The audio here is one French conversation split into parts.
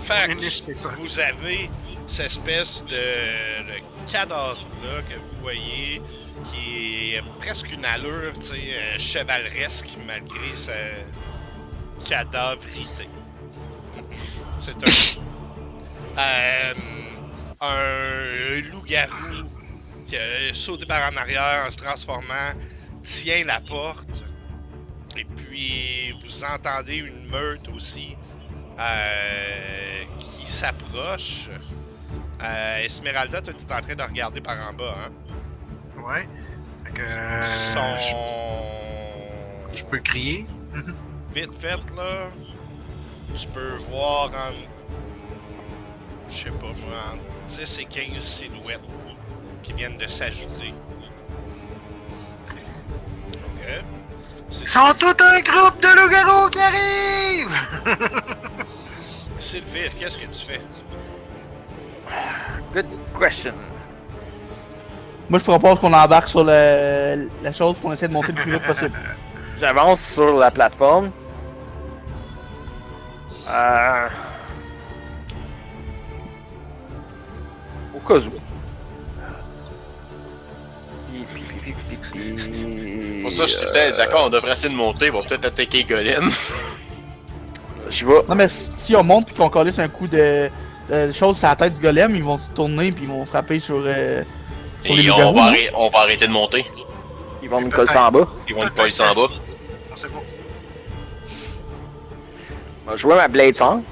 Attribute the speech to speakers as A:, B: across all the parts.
A: Fait que vous avez cette espèce de cadavre-là que vous voyez qui est presque une allure, tu sais, chevaleresque malgré sa cadavrité. C'est un loup-garou qui a sauté par en arrière en se transformant, tient la porte. Et puis, vous entendez une meute aussi qui s'approche. Esmeralda, tu es en train de regarder par en bas, hein?
B: Ouais. Fait que, je peux crier.
A: Vite fait, là, tu peux voir en... Je sais pas, moi, entre 10 et 15 silhouettes qui viennent de s'ajouter. Ok.
B: Ils sont tout un groupe de loups-garous qui arrivent!
A: Sylvie, qu'est-ce que tu fais?
C: Good question.
D: Moi, je propose qu'on embarque sur la chose qu'on essaie de monter le plus vite possible.
C: J'avance sur la plateforme. Au cas où.
E: Pour ça, je suis peut-être d'accord, on devrait essayer de monter, ils vont peut-être attaquer Golem.
C: J'y vais.
D: Non, mais si on monte et qu'on calisse un coup de choses sur la tête du golem, ils vont se tourner puis ils vont frapper sur les
E: Et
D: loups-garous.
E: on va arrêter de monter.
C: Ils vont nous coller ça en bas.
E: Ils vont nous coller ça en bas.
B: C'est bon.
C: Je vais jouer ma Blade Song.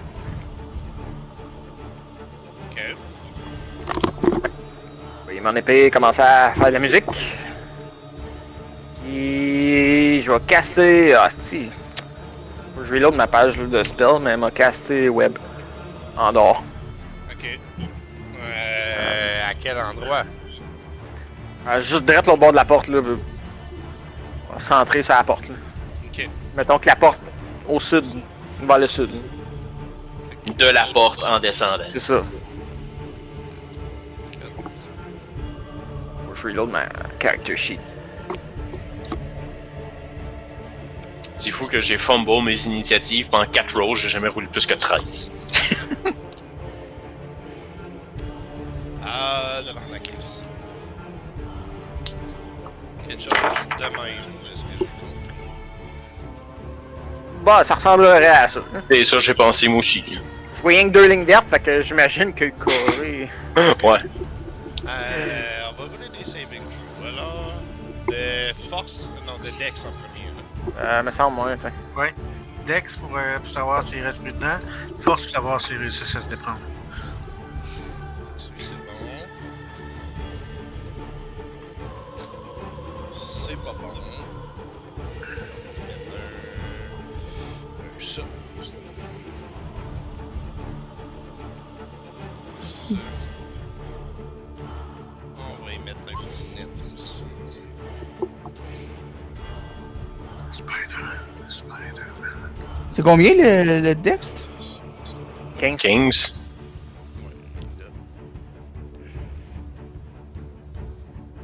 A: Ok.
C: Et mon épée commence à faire de la musique. Et je vais caster. Ah, si. Je vais l'autre ma page là, de spell, mais elle m'a casté web en dehors.
A: Ok. À quel endroit?
C: Juste direct au bord de la porte, là. Centré sur la porte, là.
A: Ok.
C: Mettons que la porte au sud, vers le sud.
E: De la porte en descendant.
C: C'est ça. Je reload ma character sheet.
E: C'est fou que j'ai fumble mes initiatives pendant 4 rolls, j'ai jamais roulé plus que 13.
A: Devant la crise. Quelque chose de même, est-ce que j'ai compris?
C: Bah, ça ressemblerait à ça.
E: Et ça, j'ai pensé moi aussi.
C: Je vois rien que 2 lignes vertes, fait que j'imagine que le carré.
E: Ouais.
A: On va rouler des saving throws. Alors, de force, non, de dex en premier.
C: Me semble, moi, tiens.
B: Ouais. Dex pour savoir s'il reste plus dedans. Force pour savoir s'il réussit à se déprendre.
A: C'est bon. C'est pas bon. Ça. On va y mettre un petit net.
B: Spider-Man.
D: C'est combien le dex?
C: 15.
E: Kings.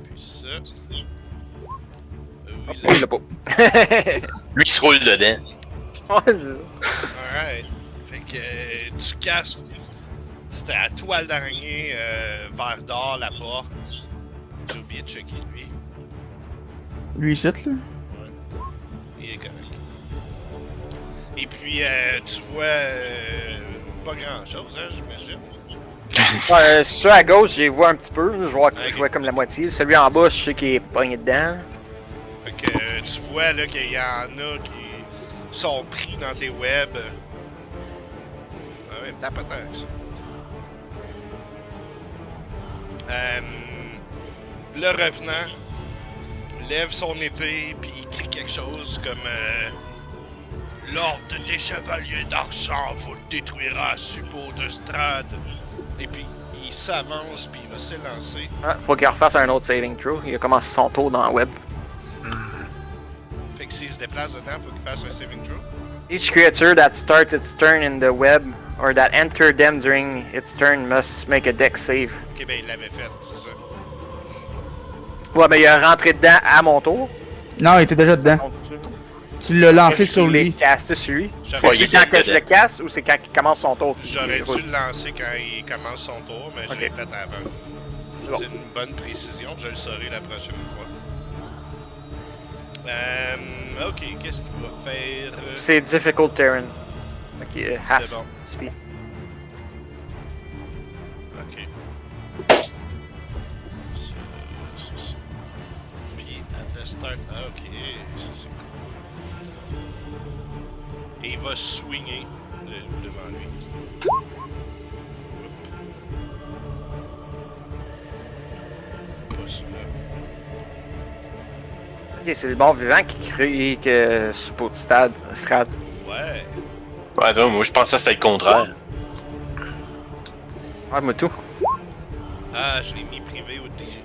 A: Puis ça.
C: Oh, il l'a pas.
E: Lui qui se roule dedans.
C: Ouais, c'est ça.
A: Alright. Fait que tu casses. C'était la toile d'araignée vers d'or, la porte. J'ai oublié de checker lui.
D: Lui, ici, là.
A: Il est correct. Et puis tu vois pas grand chose, hein, j'imagine.
C: Ceux à gauche, j'y vois un petit peu. Je vois
A: Ok.
C: comme la moitié. Celui en bas, je sais qu'il est pogné dedans.
A: Fait que tu vois là qu'il y en a qui sont pris dans tes webs. En même temps, peut-être que ça. Le revenant lève son épée puis il crie quelque chose comme l'ordre des chevaliers d'argent vous le détruira à suppôt de Strad. Et puis il s'avance puis il va s'élancer.
C: Ah, faut qu'il refasse un autre saving throw. Il a commencé son tour dans le web.
A: Fait que s'il se déplace dedans, faut qu'il fasse un saving throw.
C: Each creature that starts its turn in the web or that entered them during its turn must make a dex save.
A: Ok, ben il l'avait fait, c'est ça.
C: Ouais, mais il est rentré dedans à mon tour.
D: Non, il était déjà dedans. Tu l'as lancé sur
C: Je l'ai
D: lui.
C: casté sur lui.
A: J'aurais
E: il
C: C'est
E: est
C: quand que
E: dedans.
C: je le casse ou c'est quand il commence son tour?
A: J'aurais dû le lancer quand il commence son tour, mais je
C: Ok.
A: l'ai fait avant.
C: Bon.
A: C'est une bonne précision, je le saurai la prochaine fois. Ok, qu'est-ce qu'il va faire?
C: C'est difficult terrain. Ok, half
A: C'est bon.
C: speed.
A: Ok. Ça. Puis, at the start. Ah, ok, ça c'est cool. Et il va swinger devant lui. Pas ça.
C: Ok, c'est le bon vivant qui crie que Support Strad.
A: Ouais.
E: Ouais, attends, moi je pensais que c'était le contraire.
C: Ouais, moi tout.
A: Ah, je l'ai mis privé au DM.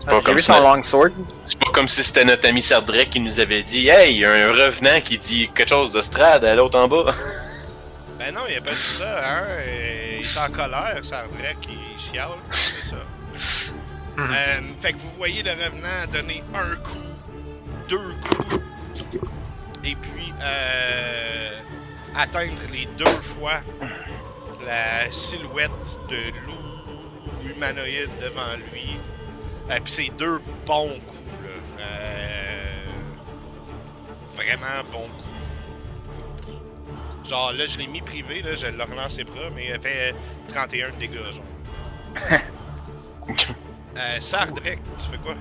E: C'est pas
C: J'ai
E: comme
C: vu
E: ça.
C: son longsword.
E: C'est pas comme si c'était notre ami Sardrek qui nous avait dit hey, il y a un revenant qui dit quelque chose de Strad à l'autre en bas.
A: Ben non, il a pas dit ça, hein. Il est en colère, Sardrek, il chiale, c'est ça. Fait que vous voyez le revenant donner un coup, 2 coups, et puis atteindre les 2 fois la silhouette de loup humanoïde devant lui. Puis c'est 2 bons coups, là. Vraiment bons coups. Genre là, je l'ai mis privé, là, je l'ai relancé pas, mais il fait 31 de dégâts, genre. Sardrek, tu fais quoi?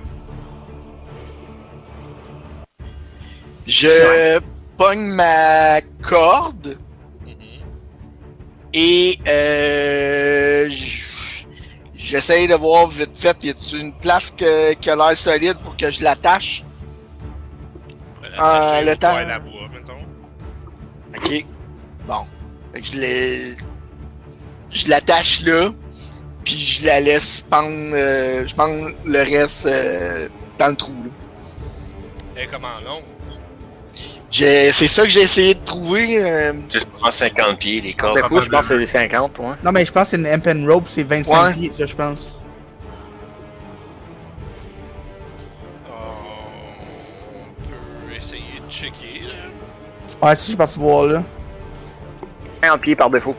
F: Je pogne ma corde et j'essaye de voir vite fait, y a-t-il une place qui a l'air solide pour que je l'attache? Le temps.
A: Ouais, la bois, mettons.
F: Ok. Bon. Fait que je l'attache là, puis je la laisse pendre, je pends le reste dans le trou là.
A: Elle est comment long?
F: C'est ça que j'ai essayé de trouver.
E: Juste en 50 pieds, les cordes.
C: Des fois, je pense que c'est les 50, ouais.
D: Non, mais je pense que c'est une Amp and Rope, c'est 25
F: Ouais.
D: pieds, ça, je pense.
A: On peut essayer de checker, là.
D: Ouais, si, je suis parti voir là.
C: 50 pieds par défaut.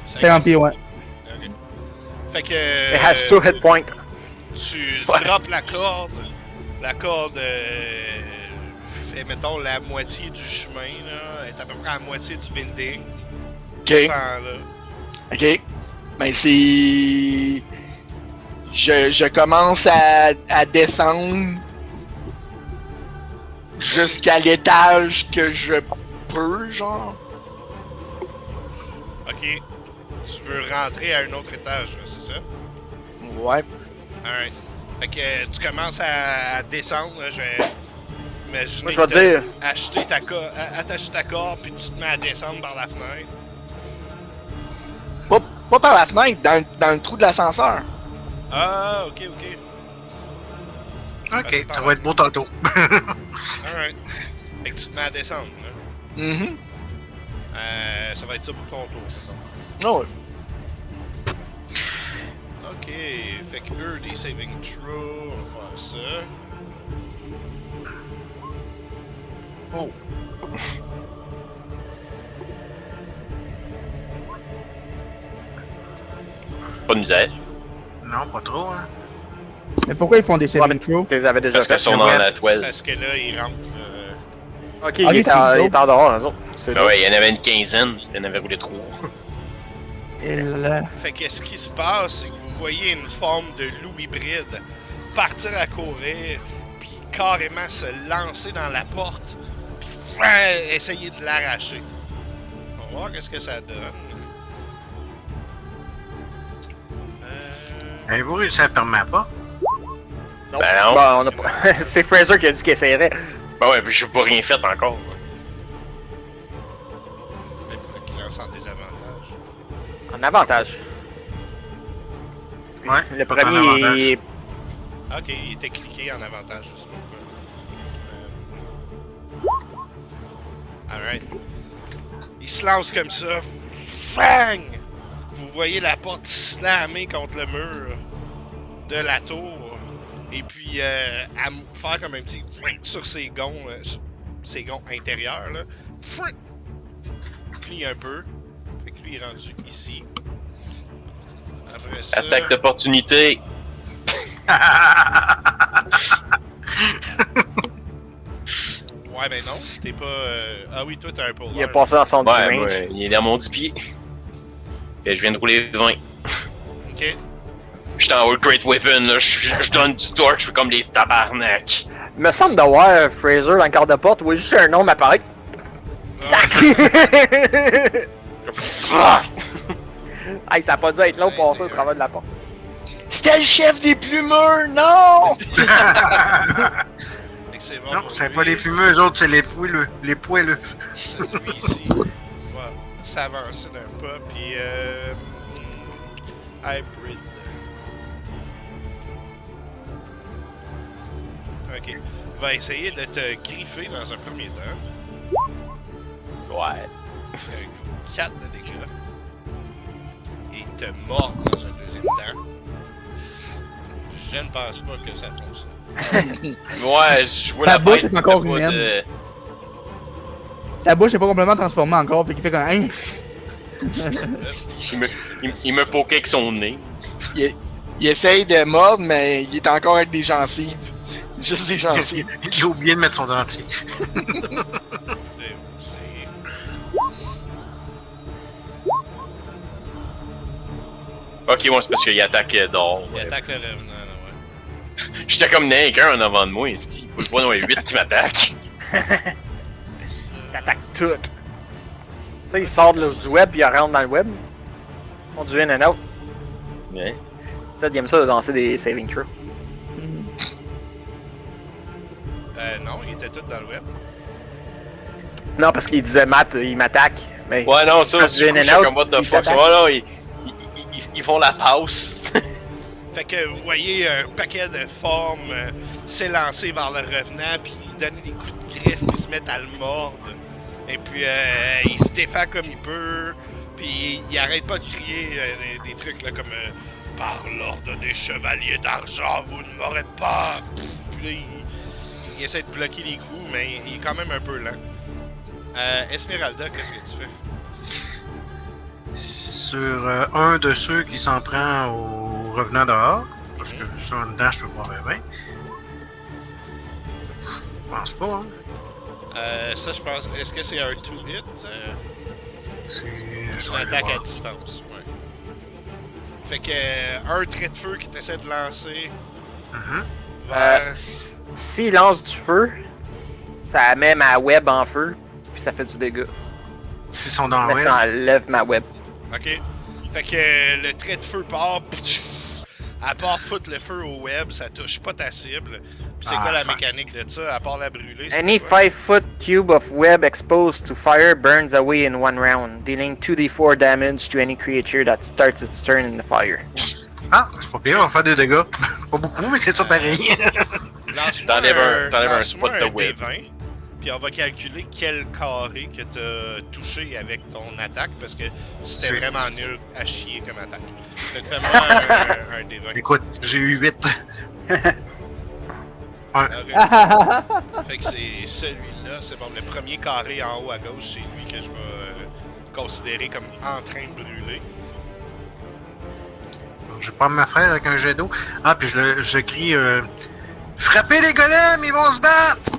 D: 50 pieds, ouais.
A: Ok. Fait que.
C: It has 2 hit points.
A: Tu
E: Ouais.
A: droppes la corde. La corde fait, mettons, la moitié du chemin, là. Elle est à peu près à la moitié du building.
F: Ok.
A: Prends, là.
F: Ok. Ben c'est. Je commence à descendre jusqu'à l'étage que je peux, genre.
A: Ok. Tu veux rentrer à un autre étage, là, c'est ça?
F: Ouais.
A: Alright. Fait que tu commences à descendre, là, je vais imaginer
C: Moi, je vais
A: que t'as
C: dire.
A: attacher ta corde, puis tu te mets à descendre par la fenêtre.
F: Pas par la fenêtre, dans le trou de l'ascenseur.
A: Ah, ok, ok.
B: Ok, ça va être beau tantôt.
A: Alright. Fait que tu te mets à descendre, là.
F: Mhm.
A: Ça va être ça pour ton tour, mettons.
F: Oh, ouais.
A: Ok, fait que Early Saving Throw, on va faire ça.
C: Oh.
E: Pas de misère.
B: Non, pas trop, hein.
D: Mais pourquoi ils font des saving throws?
C: Tu les avais déjà
E: Parce
C: fait.
E: qu'elles sont dans la toile.
A: Parce que là, il rentre.
C: Ok,
D: Ah,
C: il est
D: c'est
C: en
D: dope.
C: dehors, eux autres. C'est
E: Ben ouais, il y en avait une quinzaine, il y en avait roulé 3.
D: Et là...
A: Fait que ce qui se passe, c'est que vous voyez une forme de loup hybride partir à courir, puis carrément se lancer dans la porte, puis essayer de l'arracher. On va voir qu'est-ce que ça donne.
B: Avez-vous réussi à fermer la porte?
C: Non.
E: Ben non.
C: Bon, on a pas... c'est Fraser qui a dit qu'il essayerait.
E: Ben ouais, j'ai pas rien fait encore.
A: Fait qu'il lance en désavantage.
C: En avantage.
B: Ouais.
C: Le
B: en
C: premier
B: avantage.
C: est...
A: Ok, il était cliqué en avantage, je sais pas. Alright. Il se lance comme ça. Fang! Vous voyez la porte slammer contre le mur de la tour. Et puis, à faire comme un petit sur ses gonds intérieurs, là. Plie un peu. Fait que lui, il est rendu ici. Après ça...
E: Attaque d'opportunité.
A: Ouais, ben non, t'es pas... Ah oui, toi, t'as un polar.
C: Il a passé dans son petit
E: Ouais,
C: range.
E: moi, il est dans mon 10 pieds. Et je viens de rouler 20.
A: Ok.
C: J'étais
E: en World Great Weapon, là, je donne du torque, je fais comme des tabarnak.
C: Il me semble d'avoir Fraser dans le quart de porte, où juste un nom m'apparaît. Tac! Hey, ça a pas dû être long pour passer au travers de la porte.
F: C'était le chef des plumeurs, non!
A: Fait que c'est bon
B: Non,
A: pour
B: c'est
A: lui.
B: pas les fumeux, eux autres, c'est les poileux. Les poileux.
A: Lui ici va s'avancer d'un pas, puis hybrid. Ok. Il va essayer de te griffer dans un premier temps.
E: Ouais.
A: 4 de dégâts. Et te mord dans un deuxième temps. Je ne pense pas que ça fonctionne.
E: Ouais, je vois
D: Ta
E: la
D: bouche
E: bête,
D: est encore
E: t'as pas
D: humaine.
E: de-
D: Sa bouche est pas complètement transformée encore, fait qu'il fait comme hein.
E: Il me poquait avec son nez.
F: Il essaye de mordre, mais il est encore avec des gencives. Juste des gencives.
B: Il a oublié de mettre son dentier.
A: C'est-
E: Ok, ouais, c'est parce qu'il attaque dehors.
A: Il attaque le revenant, là, ouais.
E: J'étais comme n'importe un avant de moi, c'est faut que je vois dans les 8 qui m'attaque.
C: T'attaques tout. Tu sais, il sort du web puis il rentre dans le web. On du in and out.
E: Ouais.
C: Ça, il aime ça de danser des saving throws.
A: Non, il était tout dans le web.
C: Non, parce qu'il disait Matt, il m'attaque. Mais
E: Ouais, non, ça,
C: Quand
E: du
C: tu viens
E: coup,
C: in
E: j'étais
C: and out,
E: comme what the
C: ils
E: fuck.
C: t'attaquent.
E: Voilà, ils font la passe.
A: Fait que vous voyez un paquet de formes s'élancer vers le revenant, puis donner des coups de griffe, puis se mettre à le mordre. Et puis il se défend comme il peut, puis il arrête pas de crier des trucs là comme par l'ordre des chevaliers d'argent, vous ne m'aurez pas. Puis là, il essaie de bloquer les coups, mais il est quand même un peu lent. Esmeralda, qu'est-ce que tu fais?
B: Sur un de ceux qui s'en prend au revenant dehors, parce que je suis en dedans, je peux pas bien. Je pense pas, hein.
A: Ça, je pense. Est-ce que c'est un 2-hit?
B: C'est je
A: Une
B: vais aller
A: attaque à
B: voir.
A: distance, ouais. Fait que un trait de feu qui t'essaie de lancer
B: Mhm.
A: vers...
C: s'il lance du feu, ça met ma web en feu, puis ça fait du dégât.
B: S'ils sont dans
C: Mais
B: le
C: ça
B: web,
C: enlève ma web.
A: Ok. Fait que le trait de feu part. À part foutre le feu au web, ça touche pas ta cible. Puis c'est
B: Ah,
A: quoi la
B: fuck.
A: mécanique de ça, à part la brûler? c'est
C: Any
A: quoi?
C: 5-foot cube of web exposed to fire burns away in one round, dealing 2d4 damage to any creature that starts its turn in the fire.
B: ah, c'est pas pire, on va faire des dégâts. Pas beaucoup, mais c'est ça pareil.
A: Lance-moi
E: T'enlèves un
A: lance-moi
E: spot de web.
A: D20, puis on va calculer quel carré que t'as touché avec ton attaque, parce que c'était
B: C'est-
A: vraiment nul à chier comme attaque. Fait que fais-moi un D20.
B: Écoute, j'ai eu 8.
A: Ok. Fait que c'est celui-là, c'est bon. Le premier carré en haut à gauche, c'est lui que je vais considérer comme en train de brûler.
B: Je vais pas me faire avec un jet d'eau. Ah, puis je crie frappez les golems, ils vont se battre!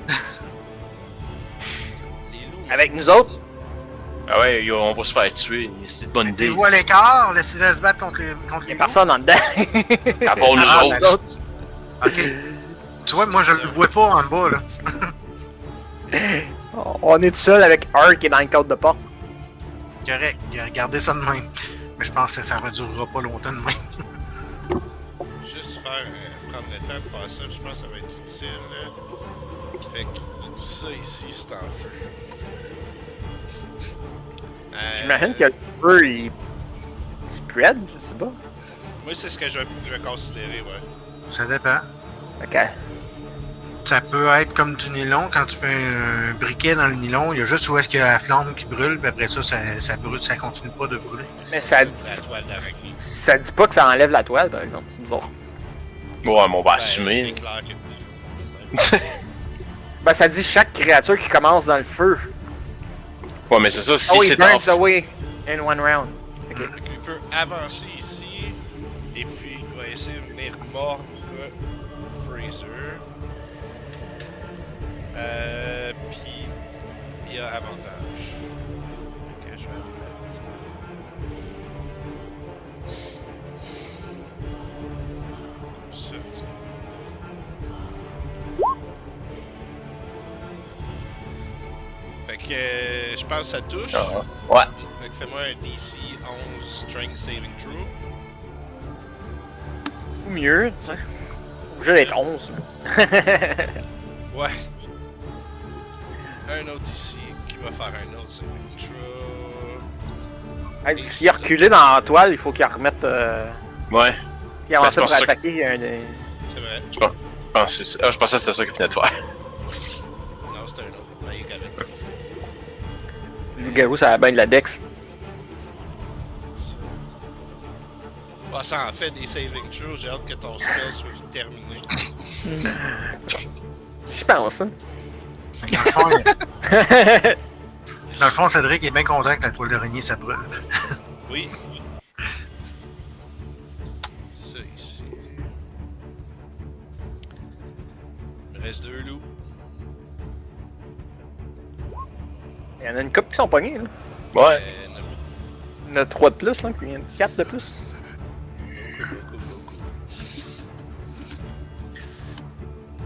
A: Les loups.
C: Avec nous autres,
E: Ah ouais, yo, on va se faire tuer, c'est une bonne idée.
B: Mettez-vous à l'écart, laissez-les se battre contre
C: il
B: les
C: y a
B: loups.
C: personne en dedans.
E: À part nous
B: Ah,
E: autres.
B: d'accord. Ok. Tu vois, moi je le vois pas en bas, là.
C: On est tout seul avec Ark qui est dans le cadre de porte.
B: Correct, gardez ça de même. Mais je pense que ça ne durera pas longtemps de même.
A: Juste faire prendre le temps de faire ça, je pense que ça va être utile. Fait que ça ici, c'est en feu.
C: J'imagine que le feu, il spread, je sais pas.
A: Moi, c'est ce que je vais considérer, ouais.
B: Ça dépend.
C: Ok.
B: Ça peut être comme du nylon, quand tu fais un briquet dans le nylon, il y a juste où est-ce qu'il y a la flamme qui brûle, puis après ça brûle, ça continue pas de brûler.
C: Mais ça,
A: La toile d'araignée.
C: ça dit pas que ça enlève la toile, par exemple. C'est bizarre.
E: Ouais, mais on va
A: Ben,
E: assumer.
A: c'est clair que...
C: Ben, ça dit chaque créature qui commence dans le feu.
E: Ouais, mais c'est ça, si
C: Oh,
E: c'est
C: it
E: en...
C: burns away in one round. Ok.
A: Fait qu'il peut avancer ici, et puis il va essayer de venir mordre Fraser. Puis il a avantage. Ok, je vais le mettre. Comme ça. Fait que je pense que ça touche.
E: Ah, ouais.
A: Fait que fais-moi un DC 11 Strength Saving Throw.
C: Ou mieux, tu sais. Obligé d'être 11.
A: Ouais. Un autre ici qui va faire un autre saving throw.
C: Hey, s'il est reculé dans la toile, il faut qu'il remette.
E: Ouais.
C: S'il avance
E: Ben,
C: pour
E: c'est pour ça
C: attaquer.
A: C'est vrai.
E: Je pensais que c'était ça qu'il venait de faire.
A: Non, c'était un autre. Ben, il est correct.
C: Le loup-garou, ça a bien de la dex.
A: Ah, ça en fait des saving throws. J'ai hâte que ton spell soit terminé.
C: Je pense, hein.
B: Dans le fond, dans le fond, Cédric est bien content que la toile d'araignée ça brûle.
A: Oui. Ça ici. Il me reste 2 loups.
C: Il y en a une couple qui sont pognés, là.
E: Ouais.
C: Il y en a 3 de plus, là. Puis il y en a 4 de plus.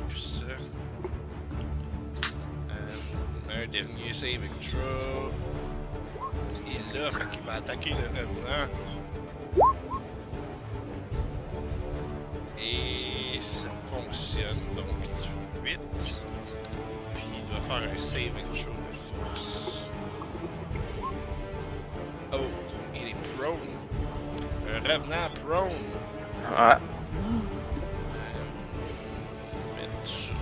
A: Puis ça. Un dernier saving throw. Et là, fait qu'il va attaquer le revenant. Et ça fonctionne donc 8. Puis il doit faire un saving throw de force. Oh, il est prone. Un revenant prone.
C: Ouais.
A: Mettre ça.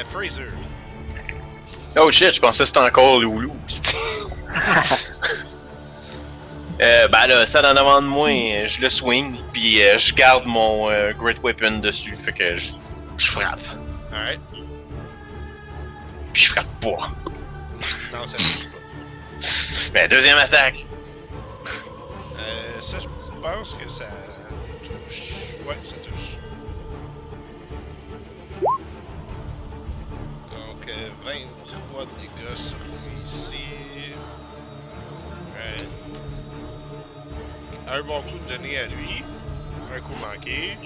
A: Fraser.
E: Oh shit, je pensais que c'était encore Loulou. Ben là, ça en avant de moi, je le swing, puis je garde mon Great Weapon dessus, fait que je frappe.
A: Alright.
E: Puis je frappe pas.
A: Non, ça touche pas.
E: Ben, deuxième attaque.
A: Ça, je pense que ça touche. Ouais, ça touche. Donc, 23 de dégâts sur lui ici. Alright. Un bon coup donné à lui. Un coup manqué.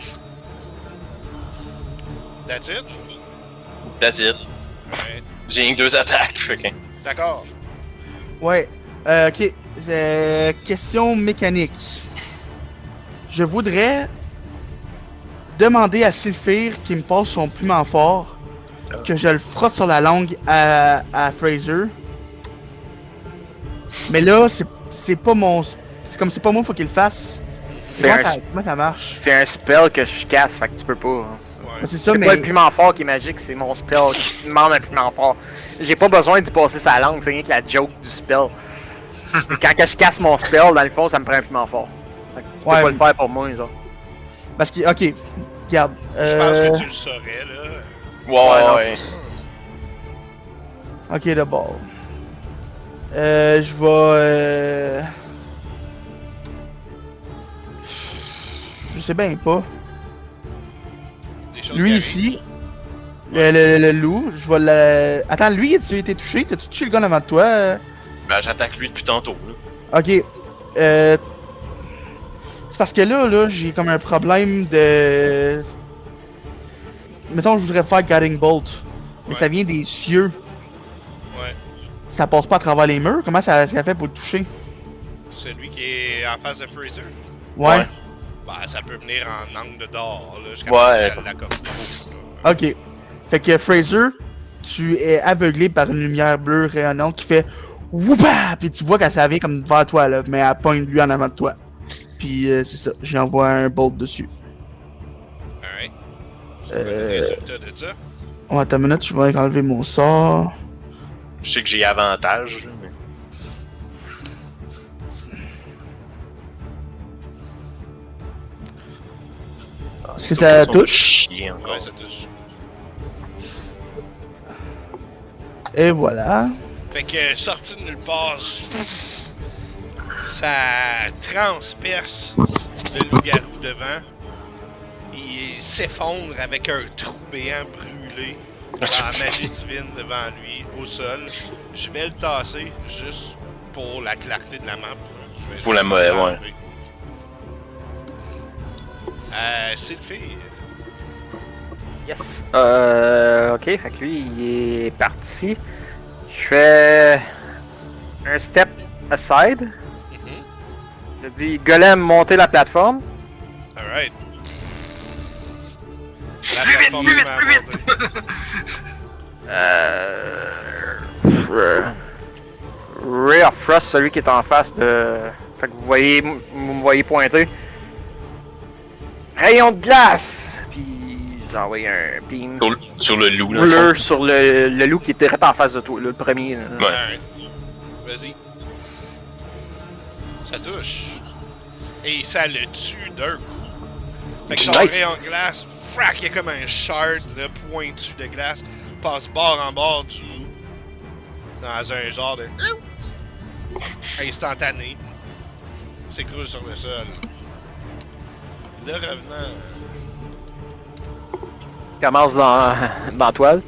A: That's it?
E: That's it.
A: Alright.
E: J'ai rien que 2 attaques, fait que...
A: D'accord.
D: Ouais. Ok. Question mécanique. Je voudrais demander à Sylphir qui me passe son piment fort, que je le frotte sur la langue à Fraser. Mais là, c'est pas mon. C'est comme c'est pas moi, faut qu'il le fasse. Comment ça marche?
C: C'est un spell que je casse, fait que tu peux pas.
A: Ouais.
D: C'est ça,
C: C'est
D: mais.
C: pas le piment fort qui est magique, c'est mon spell qui demande un piment fort. J'ai pas besoin d'y passer sa langue, c'est rien que la joke du spell. Quand que je casse mon spell, dans le fond, ça me prend un piment fort. Fait que tu peux
D: Ouais.
C: pas le faire pour moi, genre.
D: Parce que. Ok. Regarde.
A: Je pense que tu le saurais, là.
E: Ouais.
D: Ok, d'abord. Je vais. Je sais bien pas.
A: Des choses
D: Lui
A: qui
D: ici. Le loup, je vais le. Attends, lui, as-tu été touché? T'as-tu touché le gun avant de toi?
E: Ben, j'attaque lui depuis tantôt, là.
D: Ok. C'est parce que là, j'ai comme un problème de. Mettons, je voudrais faire Guiding Bolt. Mais
A: Ouais.
D: ça vient des cieux.
A: Ouais.
D: Ça passe pas à travers les murs. Comment ça fait pour le toucher?
A: Celui qui est en face de Fraser.
D: Ouais.
E: Ouais.
A: Bah, ça peut venir en angle dehors, là, jusqu'à
E: Ouais.
A: la corde.
D: Ok. Fait que Fraser, tu es aveuglé par une lumière bleue rayonnante qui fait Woupa! Puis tu vois qu'elle s'en vient comme devant toi, là, mais elle pointe lui en avant de toi. Puis c'est ça, j'envoie un bolt dessus.
A: Alright. C'est quoi le résultat de ça?
D: Oh, attends une minute, je vais enlever mon sort.
E: Je sais que j'ai avantage, là, mais...
D: Est-ce que ça touche?
E: Chier encore.
A: Ouais, ça touche.
D: Et voilà.
A: Fait que sorti de nulle part, ça transperce le loup-garou devant. Il s'effondre avec un trou béant brûlé dans la magie divine devant lui, au sol. Je vais le tasser juste pour la clarté de la map.
E: Pour la ouais.
A: C'est le fait.
C: Yes. Ok, fait que lui, il est parti. Je fais un step aside. Je dis Golem, monter la plateforme.
A: Alright. La plateforme est
C: Ray of Frost, celui qui est en face de. Fait que vous me voyez pointer. Rayon de glace! Puis j'ai envoyé un beam
E: Sur le loup, là.
C: bleu sur le loup qui était direct en face de toi, là, le premier. Là.
E: Ouais.
A: Alright. Vas-y. Ça touche. Et ça le tue d'un coup. Fait que son
C: Nice.
A: rayon de glace, frac, il y a comme un shard là, pointu de glace, passe bord en bord du loup. Dans un genre de instantané. S'écroule sur le sol. Le revenant,
C: Il commence dans la toile.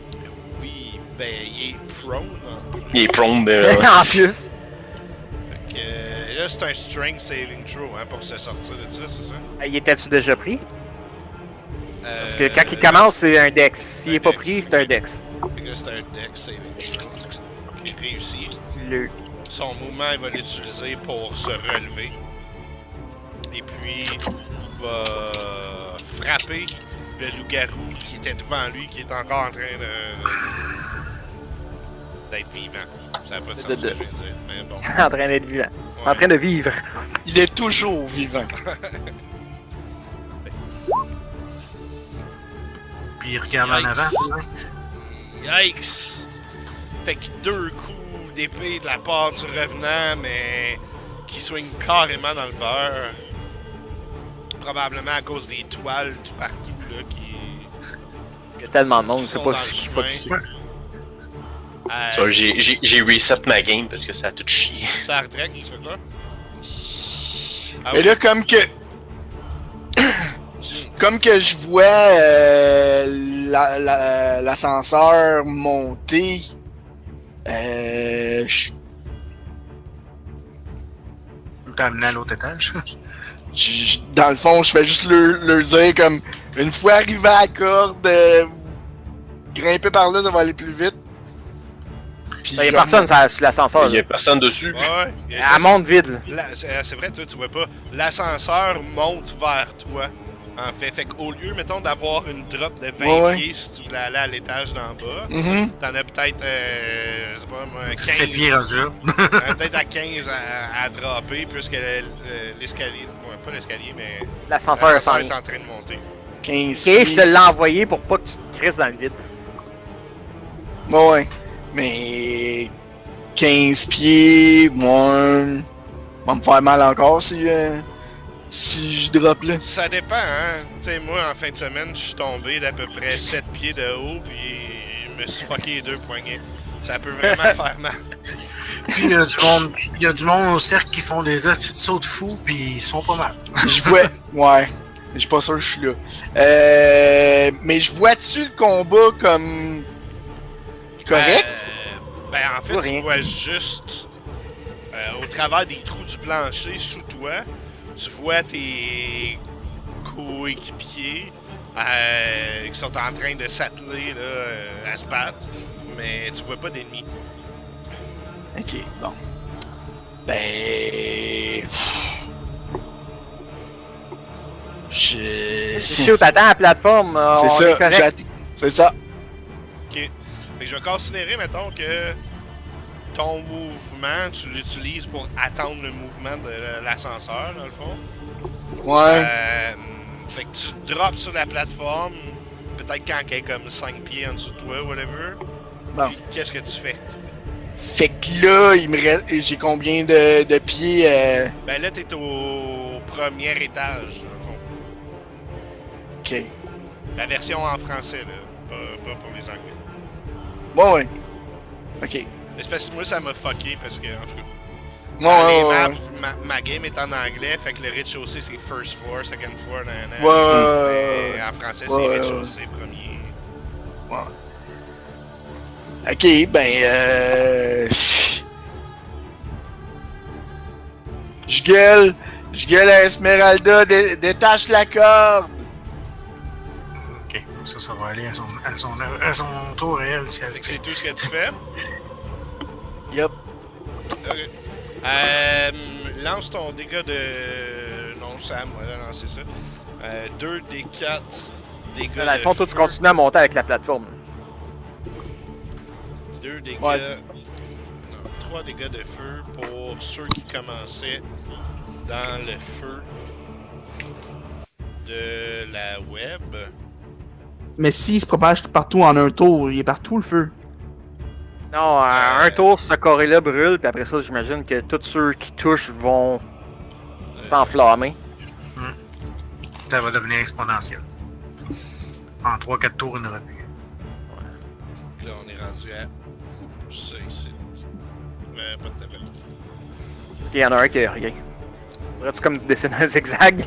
A: oui, ben il est prone. Hein.
E: Il est prone de.
C: En plus.
A: Fait que là c'est un strength saving throw hein, pour se sortir de ça, c'est ça?
C: Il était-tu déjà pris? Parce que quand il
A: non.
C: commence, c'est un dex. S'il est pas
A: Dex.
C: pris, c'est un dex.
A: Fait que là c'est un dex saving throw. Ok, réussi.
C: Le...
A: Son mouvement, il va l'utiliser pour se relever. Et puis, il va frapper le loup-garou qui était devant lui, qui est encore en train d'être vivant. Ça n'a pas de sens ce que je viens de dire, mais bon.
C: en train d'être vivant.
A: Ouais.
C: En train de vivre.
F: Il est toujours vivant.
B: Puis il regarde en avant, c'est vrai.
A: Yikes! Fait que 2 coups d'épée de la part du revenant, mais qui swing carrément dans le beurre. Probablement à cause des toiles tout partout là qui
C: Il y a tellement de monde, c'est
A: sont
C: pas
A: dans le
C: si
A: chemin.
E: Ça, j'ai reset ma game parce que ça a tout chié.
A: Ça redrect, tu fais quoi? Ah
F: Mais
A: oui.
F: là, comme que. Comme que je vois l'ascenseur monter,
B: T'as amené à l'autre étage.
F: dans le fond, je fais juste leur dire comme une fois arrivé à la corde, grimper par là, ça va aller plus vite. Puis
C: Il y a
F: je
C: personne sur l'ascenseur.
E: Il y a personne dessus.
A: Ouais, il y a
C: Elle
A: juste-
C: monte vide.
A: C'est vrai, toi, tu vois pas. L'ascenseur monte vers toi. En fait, qu'au lieu, mettons, d'avoir une drop de 20
F: Ouais.
A: pieds si tu voulais aller à l'étage d'en bas,
F: Mhm.
A: t'en as peut-être, je sais pas moi, 15.
B: C'est pieds rendu là.
A: T'en as peut-être à 15 à dropper, puisque l'escalier, ouais, pas l'escalier, mais
C: L'ascenseur s'en
A: est
C: vient.
A: en train de monter.
F: 15
C: Ok, je te l'ai envoyé pour pas que tu te crisses dans le vide.
F: Ouais, mais 15 pieds, moi, va me faire mal encore si je drop là.
A: Ça dépend, hein. Tu sais, moi, en fin de semaine, je suis tombé d'à peu près 7 pieds de haut, puis je me suis fucké les 2 poignets. Ça peut vraiment faire mal.
B: Puis il y a du monde au cercle qui font des hosties de sauts de fou, puis ils sont pas mal.
F: Je vois, ouais, je suis pas sûr que je suis là. Mais je vois-tu le combat comme correct?
A: Ben, en fait,
C: Ou
A: tu
C: rien.
A: vois juste au travers des trous du plancher sous toi, tu vois tes coéquipiers qui sont en train de s'atteler là, à se battre, mais tu vois pas d'ennemis.
F: Ok, bon. Ben. Je.
C: Si t'attends à la plateforme,
F: C'est
C: on
F: ça,
C: est correct.
F: c'est ça.
A: Ok. Fait que je vais considérer, mettons, que ton mouvement, tu l'utilises pour attendre le mouvement de l'ascenseur, dans le fond.
F: Ouais.
A: Fait que tu drops sur la plateforme, peut-être quand elle est comme 5 pieds en dessous de toi, whatever.
F: Bon.
A: Puis qu'est-ce que tu fais?
F: Fait que là, il me reste. J'ai combien de pieds
A: Ben là, t'es au premier étage, dans le fond.
F: Ok.
A: La version en français, là. Pas pour les anglais.
F: Bon, ouais. Ok.
A: Mais c'est parce que moi, ça m'a fucké parce que, en tout cas.
F: Bon,
A: Dans les
F: ouais,
A: maps, ma game est en anglais, fait que le rez-de-chaussée c'est first floor, second floor, nanana.
F: ouais.
A: Mais en français
F: Ouais.
A: c'est rez-de-chaussée, premier.
F: Ouais. Ok, ben je gueule à Esmeralda, détache la corde.
B: Ok, ça va aller à son tour réel si elle
A: Fait
B: le
A: que
B: fait.
A: c'est tout ce que tu fais.
F: Yup.
A: Ok. Lance ton dégât de. Non, Sam, voilà, lancer ça. 2 des 4 dégâts
C: Dans le
A: de
C: fond, toi, tu
A: feu.
C: continues à monter avec la plateforme.
A: 2 dégâts.
F: Ouais.
A: Non, 3 dégâts de feu pour ceux qui commençaient dans le feu de la web.
D: Mais s'il se propage partout en un tour, il est partout le feu.
C: Non, un tour, ce carré-là brûle, puis après ça, j'imagine que tous ceux qui touchent vont s'enflammer.
B: Ça va devenir exponentiel. En 3-4 tours, une revue.
A: Là, on est rendu à ça ici. Pas de tableau.
C: Il y en a un qui a rien. Faudrait-tu comme dessiner un zigzag?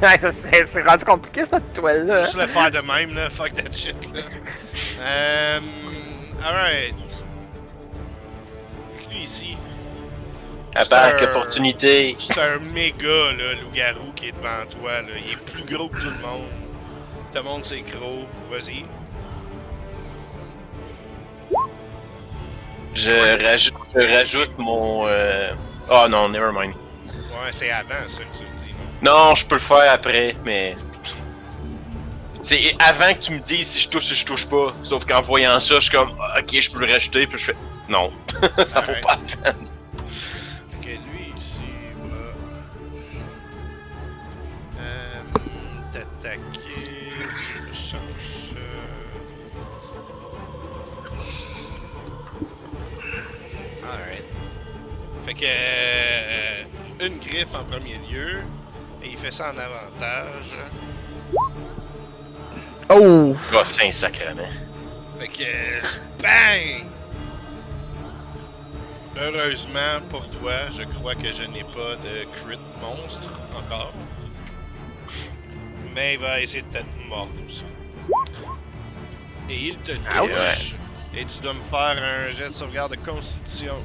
C: C'est rendu compliqué cette toile-là.
A: Juste le faire de même, là. Fuck that shit, là. Alright. Lui ici,
E: Attaque,
A: C'est un-
E: opportunité.
A: c'est un méga, là, loup-garou qui est devant toi, là. Il est plus gros que tout le monde. Tout le monde, c'est gros. Vas-y.
E: Je rajoute mon. Oh non, never mind.
A: Ouais, c'est avant ça que tu le dis, non?
E: Non, je peux le faire après, mais. C'est avant que tu me dises si je touche pas. Sauf qu'en voyant ça, je suis comme, ok, je peux le rajouter, puis je fais, non, ça vaut
A: Alright.
E: pas la peine.
A: Ok, lui ici va t'attaquer. Je change Alright. Fait que une griffe en premier lieu. Et il fait ça en avantage.
D: Oh!
E: Oh, c'est un sacrement.
A: Fait que bang! Heureusement pour toi, je crois que je n'ai pas de crit monstre encore. Mais il va essayer de te mordre aussi. Et il te touche. Et tu dois me faire un jet de sauvegarde de constitution.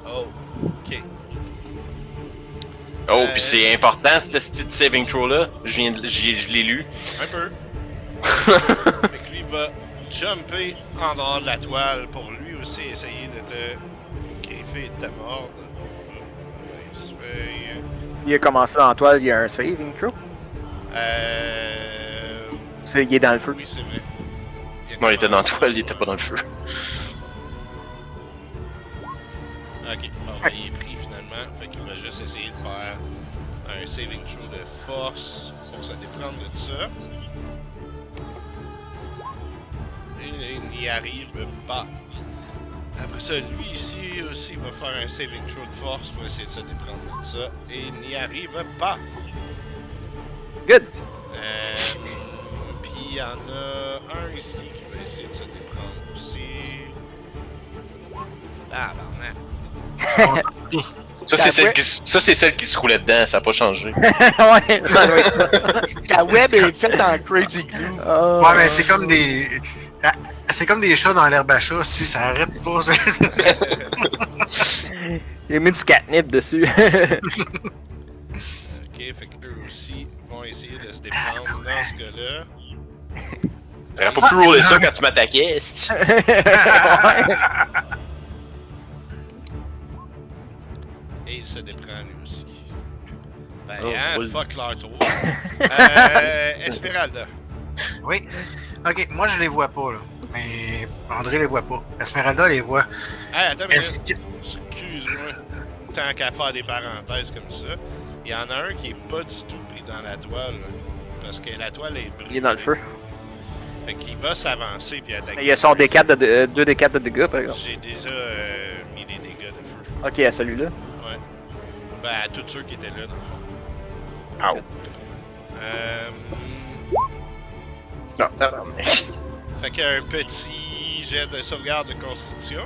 A: Oh, ok.
E: Oh, pis c'est important, ce petit saving throw-là. Je l'ai lu.
A: Un peu. Fait que lui va jumper en dehors de la toile pour lui aussi essayer de te griffer et de te mordre. Nice.
C: Il a commencé dans la toile, il y a un saving throw. Il est dans le feu.
A: Oui, c'est vrai.
E: Non, il était dans la toile, il était pas dans le feu.
A: Ok, bon, ben, il est pris finalement. Fait qu'il va juste essayer de faire un saving throw de force pour se déprendre de ça. Et il n'y arrive pas. Après ça, lui ici aussi va faire un saving throw de force pour essayer de se déprendre de ça. Et il n'y arrive pas.
C: Good!
A: Puis il y en a un ici qui va essayer de se déprendre aussi. Ah, ben,
E: Ça, c'est celle qui se roulait dedans, ça a pas changé.
C: Ouais, ça doit être ça.
F: La web est faite en crazy glue.
C: Oh.
B: Ouais, mais c'est comme des. C'est comme des chats dans l'herbe à chat, si ça arrête pas.
C: Il a mis du catnip dessus.
A: ok, fait qu'eux aussi vont essayer de se déprendre dans ce cas-là.
E: T'aurais pas pu rouler ça quand tu m'attaquais, c'est-tu?
A: Et il se déprend lui aussi. Ben,
E: Oh,
A: hein,
E: cool.
A: fuck leur tour. Esmeralda.
B: Oui. Ok, moi je les vois pas, là. Mais André les voit pas. Esmeralda les voit.
A: Hey, attends une
B: Est-ce
A: minute.
B: que.
A: Excuse-moi. Tant qu'à faire des parenthèses comme ça, il y en a un qui est pas du tout pris dans la toile. Parce que la toile est brûlée.
C: Il est dans le feu.
A: Fait qu'il va s'avancer puis attaquer.
C: Il y a son D4 de 2 D4 de dégâts, par exemple.
A: J'ai déjà mis les dégâts de feu.
C: Ok, à celui-là.
A: Ouais. Ben, à tous ceux qui étaient là, dans le fond.
E: Non, tabarnak.
A: Fait qu'un petit jet de sauvegarde de constitution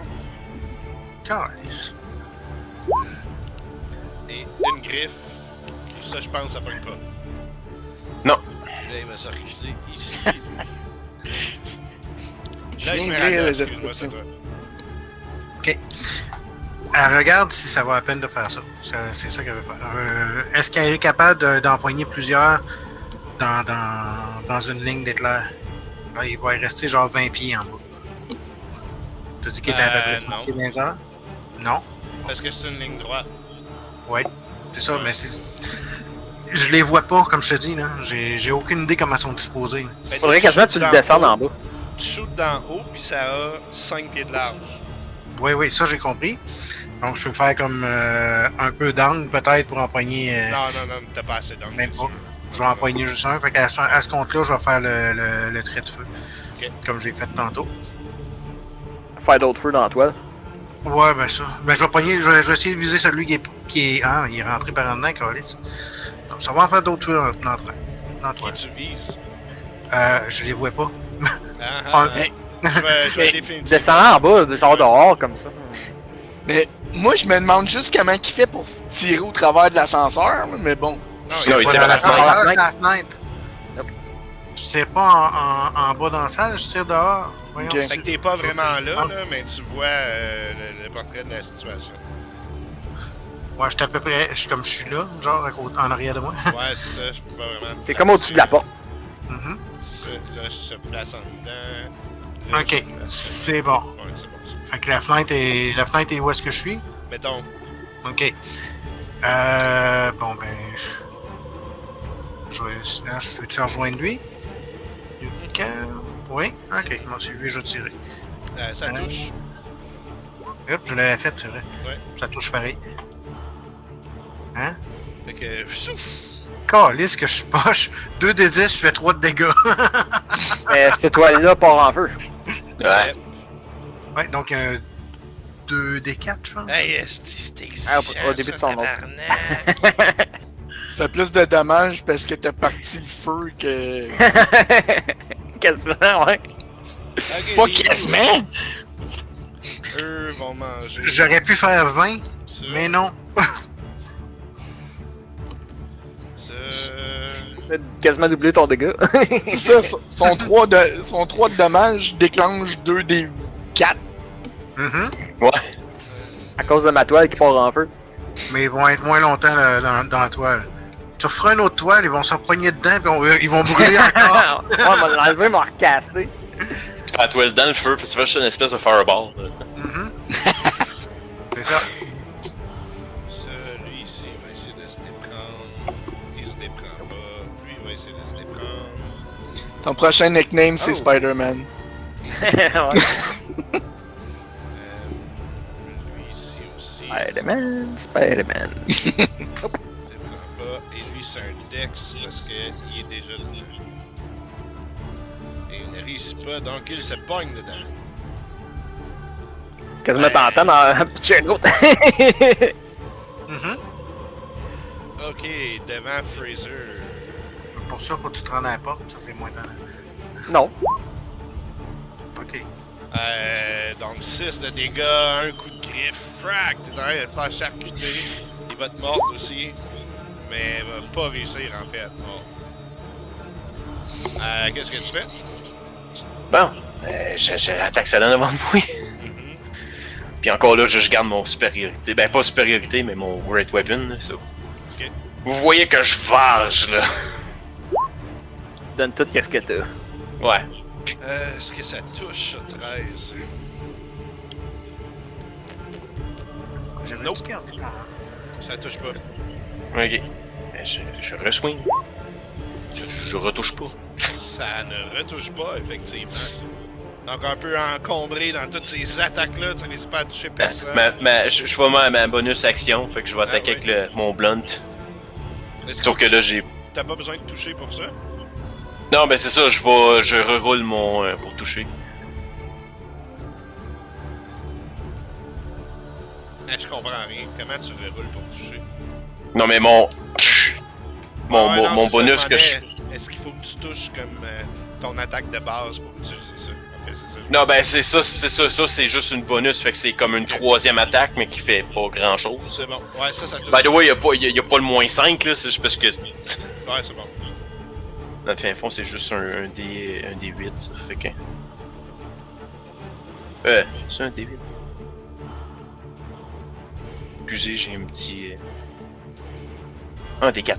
B: Calice.
A: et une griffe. Ça, je pense, ça pogne pas.
E: Non.
A: Là, il va se reculer ici.
F: Je
A: Là,
F: viens
A: il
F: de
A: se
F: lire
A: met
F: les
A: excuse-moi, c'est toi.
B: Ok. Elle regarde si ça vaut la peine de faire ça. C'est ça qu'elle veut faire. Est-ce qu'elle est capable d'empoigner plusieurs dans une ligne d'éclair? Là, il va y rester genre 20 pieds en bas. T'as dit qu'il était à peu près 100
A: non.
B: pieds dans les heures? Non.
A: Parce que c'est une ligne droite.
B: Ouais. C'est ça, mais c'est. Je les vois pas, comme je te dis, là. J'ai aucune idée comment elles sont disposées.
A: Ben,
C: Faudrait quasiment que tu le descendes en bas.
A: Tu shootes d'en haut, puis ça a 5 pieds de large.
B: Oui, ça j'ai compris. Donc je peux faire comme un peu d'angle peut-être pour empoigner.
A: Non, t'as pas assez d'angle.
B: Même pas. Je vais empoigner juste un. Fait qu'à ce compte-là, je vais faire le trait de feu.
A: Ok.
B: Comme j'ai fait tantôt.
C: Faire d'autres feux dans la toile.
B: Ouais, ben ça. Ben je vais pogner, je vais essayer de viser celui qui est. Ah, il est rentré par en dedans, Carlis. Donc ça va en faire d'autres feux dans
A: Qui
B: toi.
A: tu vises?
B: Je les vois pas.
A: Ah, je vais définitivement.
C: Descendant en bas, genre dehors, comme ça.
F: Mais moi, je me demande juste comment il fait pour tirer au travers de l'ascenseur, mais bon.
A: Non,
B: C'est
E: Non,
B: pas
E: il était
B: dans
E: dans la
B: l'ascenseur,
C: fenêtre.
B: c'est à la fenêtre.
C: Yep.
B: Je tire pas en bas dans la salle, je tire dehors. Voyons.
F: Ok.
A: Fait que t'es pas vraiment là, mais tu vois le portrait de la situation.
B: Ouais, je suis à peu près. Comme je suis là, genre en arrière de moi.
A: Ouais, c'est ça, je peux pas vraiment.
C: C'est comme au-dessus de la porte.
B: Mhm.
A: Là, je se place en dedans. Là,
B: Ok,
A: je me place-
B: c'est bon.
A: Ouais, c'est bon, ça.
B: Fait que la fenêtre est où est-ce que je suis?
A: Mettons,
B: Ok. Bon ben. Je peux-tu rejoindre lui? Ok. Oui? Ok, moi c'est lui, je vais tirer.
A: ça touche.
B: Hop, je l'avais fait, c'est vrai.
A: Ouais.
B: Ça touche pareil. Hein?
A: Fait que. Pfff!
B: Calisse que je suis poche. 2 des 10, je fais 3 de dégâts.
C: Mais cette toile-là part en feu.
E: Ouais.
B: Ouais, donc 2 des 4, je pense.
A: Hey, c'était
C: Ah,
A: exigeant,
C: au début de son
A: ça,
C: nom.
A: tabarnak.
F: Tu fais plus de dommages parce que t'as parti le feu que.
C: Quasiment, ouais.
A: Ok,
F: Pas
A: les-
F: quasiment!
A: Eux vont manger.
B: J'aurais pu faire 20,
A: Ça,
B: mais non.
A: ça.
C: Quasiment doublé ton dégât.
F: C'est ça, son 3 de dommages déclenche 2 des 4.
B: Mhm.
E: Ouais.
C: À cause de ma toile qui part en feu.
B: Mais ils vont être moins longtemps dans la toile. Tu referas une autre toile, ils vont se repogner dedans, puis ils vont brûler encore.
C: Ouais, on va l'enlever, m'a recassé.
E: La toile dans le feu, puis tu fais juste une espèce de fireball.
B: Mhm. C'est ça.
A: Ça, lui ici, il va essayer de se déprendre. Il se déprend pas. Lui, il va essayer de se déprendre.
F: Ton prochain nickname, c'est
A: Oh.
F: Spider-Man.
C: Ouais.
A: Lui ici aussi.
C: Spider-Man, Spider-man.
A: Il se déprend pas. Et lui, c'est un Dex parce qu'il est déjà dedans. Et il ne réussit pas, donc il se pogne dedans.
C: Quasiment tentant d'en pitcher un autre.
B: Mhm.
A: Ok, devant Fraser.
B: Pour ça, faut que tu te rendes à la porte, ça c'est moins tannant.
C: Non.
B: Ok.
A: Donc 6 de dégâts, un coup de griffe, frac, t'es en train de le faire charcuter. Il va te mordre aussi, mais il va pas réussir en fait à te mordre. Qu'est-ce que tu fais?
E: Bon, je rattaque ça dans devant moi.
A: Mhm.
E: Puis encore là, je garde mon supériorité. Ben, pas supériorité, mais mon Great Weapon, là, ça.
A: Ok.
E: Vous voyez que je varge, là.
C: Donne tout qu'est-ce que t'as.
E: Ouais.
A: Est-ce que ça touche, ça, 13?
B: J'avais
A: Nope.
B: tout perdu temps.
A: Ça touche pas.
E: Ok. Ben, je re-swing. Je retouche pas.
A: Ça ne retouche pas, effectivement. Donc un peu encombré dans toutes ces attaques-là, tu réussis pas à toucher personne.
E: Je fais ma bonus action, fait que je vais attaquer
A: ouais.
E: avec mon blunt.
A: Est-ce
E: Sauf que là, j'ai.
A: t'as pas besoin de toucher pour ça?
E: Non, ben c'est ça, je reroule mon. Pour toucher.
A: Je comprends rien. Comment tu reroules pour toucher?
E: Non, mais mon.
A: Non,
E: mon
A: c'est ça,
E: bonus que je.
A: demandais, est-ce qu'il faut que tu touches comme ton attaque de base pour utiliser ça? Ok, c'est ça.
E: Non, ben c'est ça, c'est juste une bonus, fait que c'est comme une troisième attaque, mais qui fait pas grand chose.
A: C'est bon. Ouais, ça touche.
E: By the way, y a pas le moins 5, là, c'est juste parce que.
A: Ouais, c'est bon.
E: Dans le fin fond, c'est juste un D8, ça fait que. C'est un D8. Excusez, j'ai un petit. Un D4.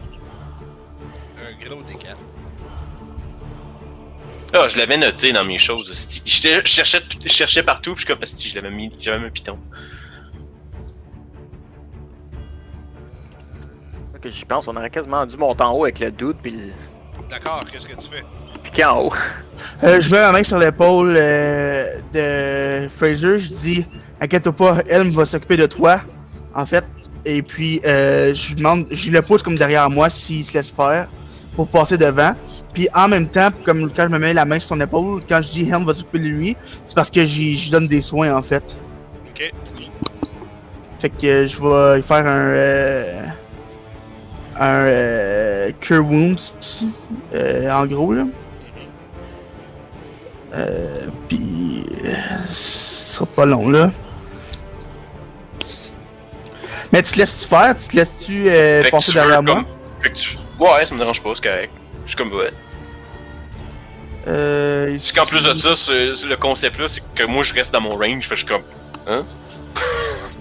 A: Un gros D4.
E: Ah, je l'avais noté dans mes choses. Je cherchais partout, puis je suis comme. Asti, j'avais mis un piton.
C: Ok, j'y pense, on aurait quasiment dû monter en haut avec le dude puis le
A: D'accord, qu'est-ce que tu fais?
C: piquer en haut.
D: Je mets ma main sur l'épaule de Fraser, je dis inquiète-toi pas, elle va s'occuper de toi, en fait. Et puis je lui demande, je le pousse comme derrière moi s'il se laisse faire pour passer devant. Puis en même temps, comme quand je me mets la main sur son épaule, quand je dis Helm va s'occuper de lui, c'est parce que j'y donne des soins en fait.
A: Ok.
D: Fait que je vais faire un Cure Wounds, en gros là. Puis ce sera pas long là. Mais tu te laisses-tu faire? Tu te laisses-tu
E: Fait que
D: passer
E: tu
D: derrière
E: veux
D: moi?
E: comme- Fait que tu. Ouais, ça me dérange pas, c'est correct. Je suis comme ouais. Parce qu'en plus de ça, le concept là, c'est que moi je reste dans mon range, fait que je suis comme. Hein?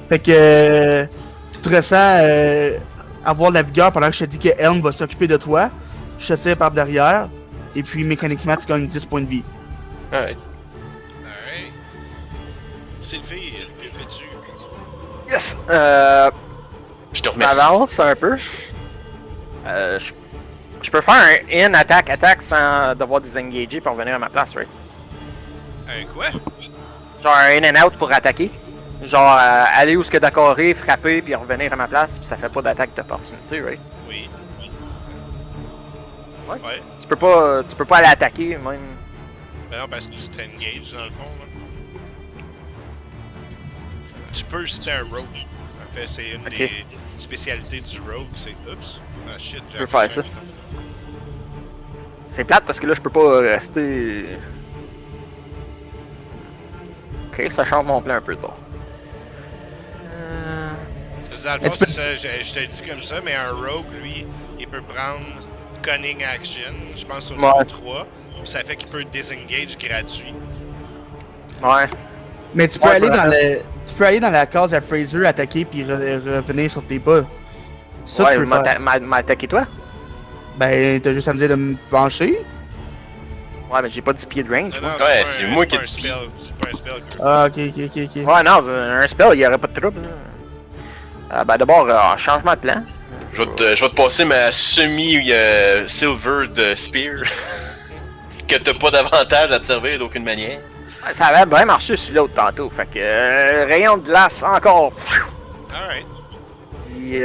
D: Fait que tu te ressens avoir de la vigueur pendant que je te dis que Helm va s'occuper de toi. Je te tire par derrière. Et puis mécaniquement, tu gagnes 10 points de vie.
E: Alright.
A: Alright. Sylvie, que fais-tu?
C: Yes!
E: Je te
C: Je
E: remercie.
C: m'avance un peu. Je peux faire un in attack sans devoir désengager pour revenir à ma place, right?
A: Un quoi?
C: Genre un in and out pour attaquer. Genre aller où ce que d'accord est, frapper puis revenir à ma place, puis ça fait pas d'attaque d'opportunité, right?
A: Oui.
C: Ouais.
A: Ouais.
C: Tu peux pas aller attaquer même.
A: Ben non, parce que tu t'engages dans le fond, là. Tu peux citer un rogue. En fait, c'est une
C: Ok.
A: des spécialités du rogue, c'est... Oups. Ah shit, j'ai
C: peux faire
A: appuyé
C: ça.
A: sur un bouton.
C: C'est plate parce que là je peux pas rester. Ok, ça change mon plan un peu tard.
A: Parce que dans le
D: Mais
A: fond,
D: tu
A: c'est ça, je te le dis comme ça, mais un rogue, lui, il peut prendre Cunning Action, je pense au niveau
C: Ouais.
A: 3, puis ça fait qu'il peut disengage gratuit.
C: Ouais.
D: Mais tu peux
C: Ouais,
D: aller
C: voilà.
D: tu peux aller dans la case à Fraser, attaquer puis revenir sur tes pas. Ça,
C: Ouais,
D: tu peux le faire.
C: m'attaquer toi?
D: Ben, t'as juste à me dire de me pencher.
C: Ouais, mais j'ai pas 10 pieds de range.
A: Non,
C: moi.
A: non,
E: Ouais,
A: pas
E: c'est
A: un-
E: moi
A: c'est
E: qui
A: pas
E: ai
A: un spell, c'est pas un spell.
D: Ah, ok.
C: Ouais, non, un spell, il y aurait pas de trouble. Ben d'abord, changement de plan.
E: Je vais te passer ma semi-silver de spear. Que t'as pas d'avantage à te servir d'aucune manière.
C: Ouais, ça avait bien marché sur l'autre tantôt. Fait que rayon de glace encore.
A: Alright.
C: Puis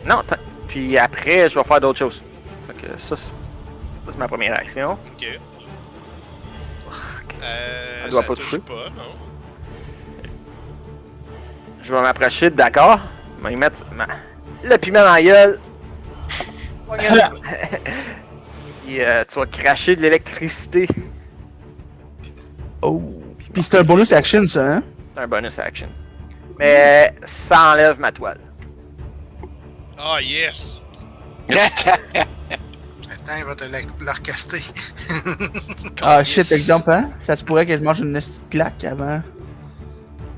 C: non, puis après, je vais faire d'autres choses. Fait que ça, c'est ma première action.
A: Ok.
C: Elle doit
A: Ça
C: pas
A: touche
C: toucher.
A: pas, non.
C: Je vais m'approcher, d'accord. Je vais y mettre le piment dans la gueule. Puis tu vas cracher de l'électricité.
D: Oh. Puis c'est un bonus action, ça, hein?
C: C'est un bonus action. Mais ça enlève ma toile.
A: Ah, yes!
B: Attends, il va te l'orchestrer.
D: Ah, shit, exemple, hein? Ça se pourrait que je mange une petite claque avant.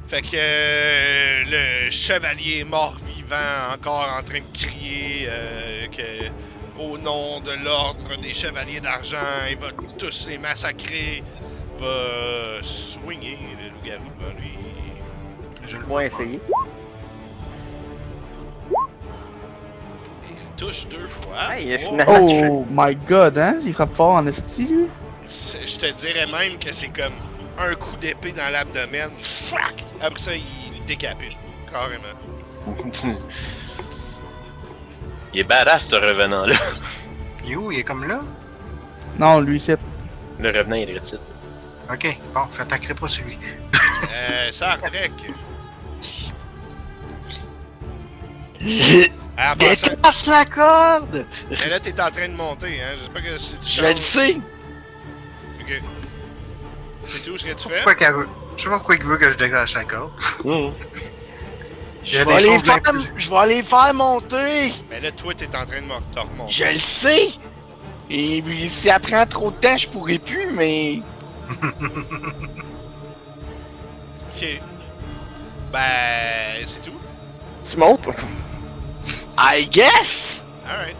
A: Fait que le chevalier mort-vivant encore en train de crier que au nom de l'ordre des chevaliers d'argent, il va tous les massacrer, va swinger le loup-garou devant lui.
B: Je le
C: On va essayer.
A: Il touche 2 fois.
C: Hey, il a
A: Oh,
C: finalement touché.
D: Oh my god, hein? Il frappe fort en esti, lui.
A: Je te dirais même que c'est comme un coup d'épée dans l'abdomen. Frac! Après ça, il décapite. Carrément.
E: Il est badass ce revenant-là.
B: Il est où? Il est comme là?
D: Non, lui, c'est.
E: Le revenant il est rétite.
B: Ok, bon, j'attaquerai pas celui.
A: Sartrek. En passant,
F: Détache la corde!
A: mais là, t'es en train de monter, hein. J'espère que si tu
F: Je le
A: changes-
F: sais!
A: Ok. C'est tout ce que tu fais?
B: Pourquoi qu'elle veut? Je sais pas pourquoi il veut que je décroche la corde. Il y
F: Je
B: a
F: vais,
B: des
F: les
B: choses bien
F: faire,
B: plus-
F: je vais les faire monter!
A: Mais là, toi, t'es en train de te remonter.
F: Je le sais! Et puis, si elle prend trop de temps, je pourrais plus, mais.
A: Ok. Ben, c'est tout.
C: Tu montes?
F: I guess!
A: Alright.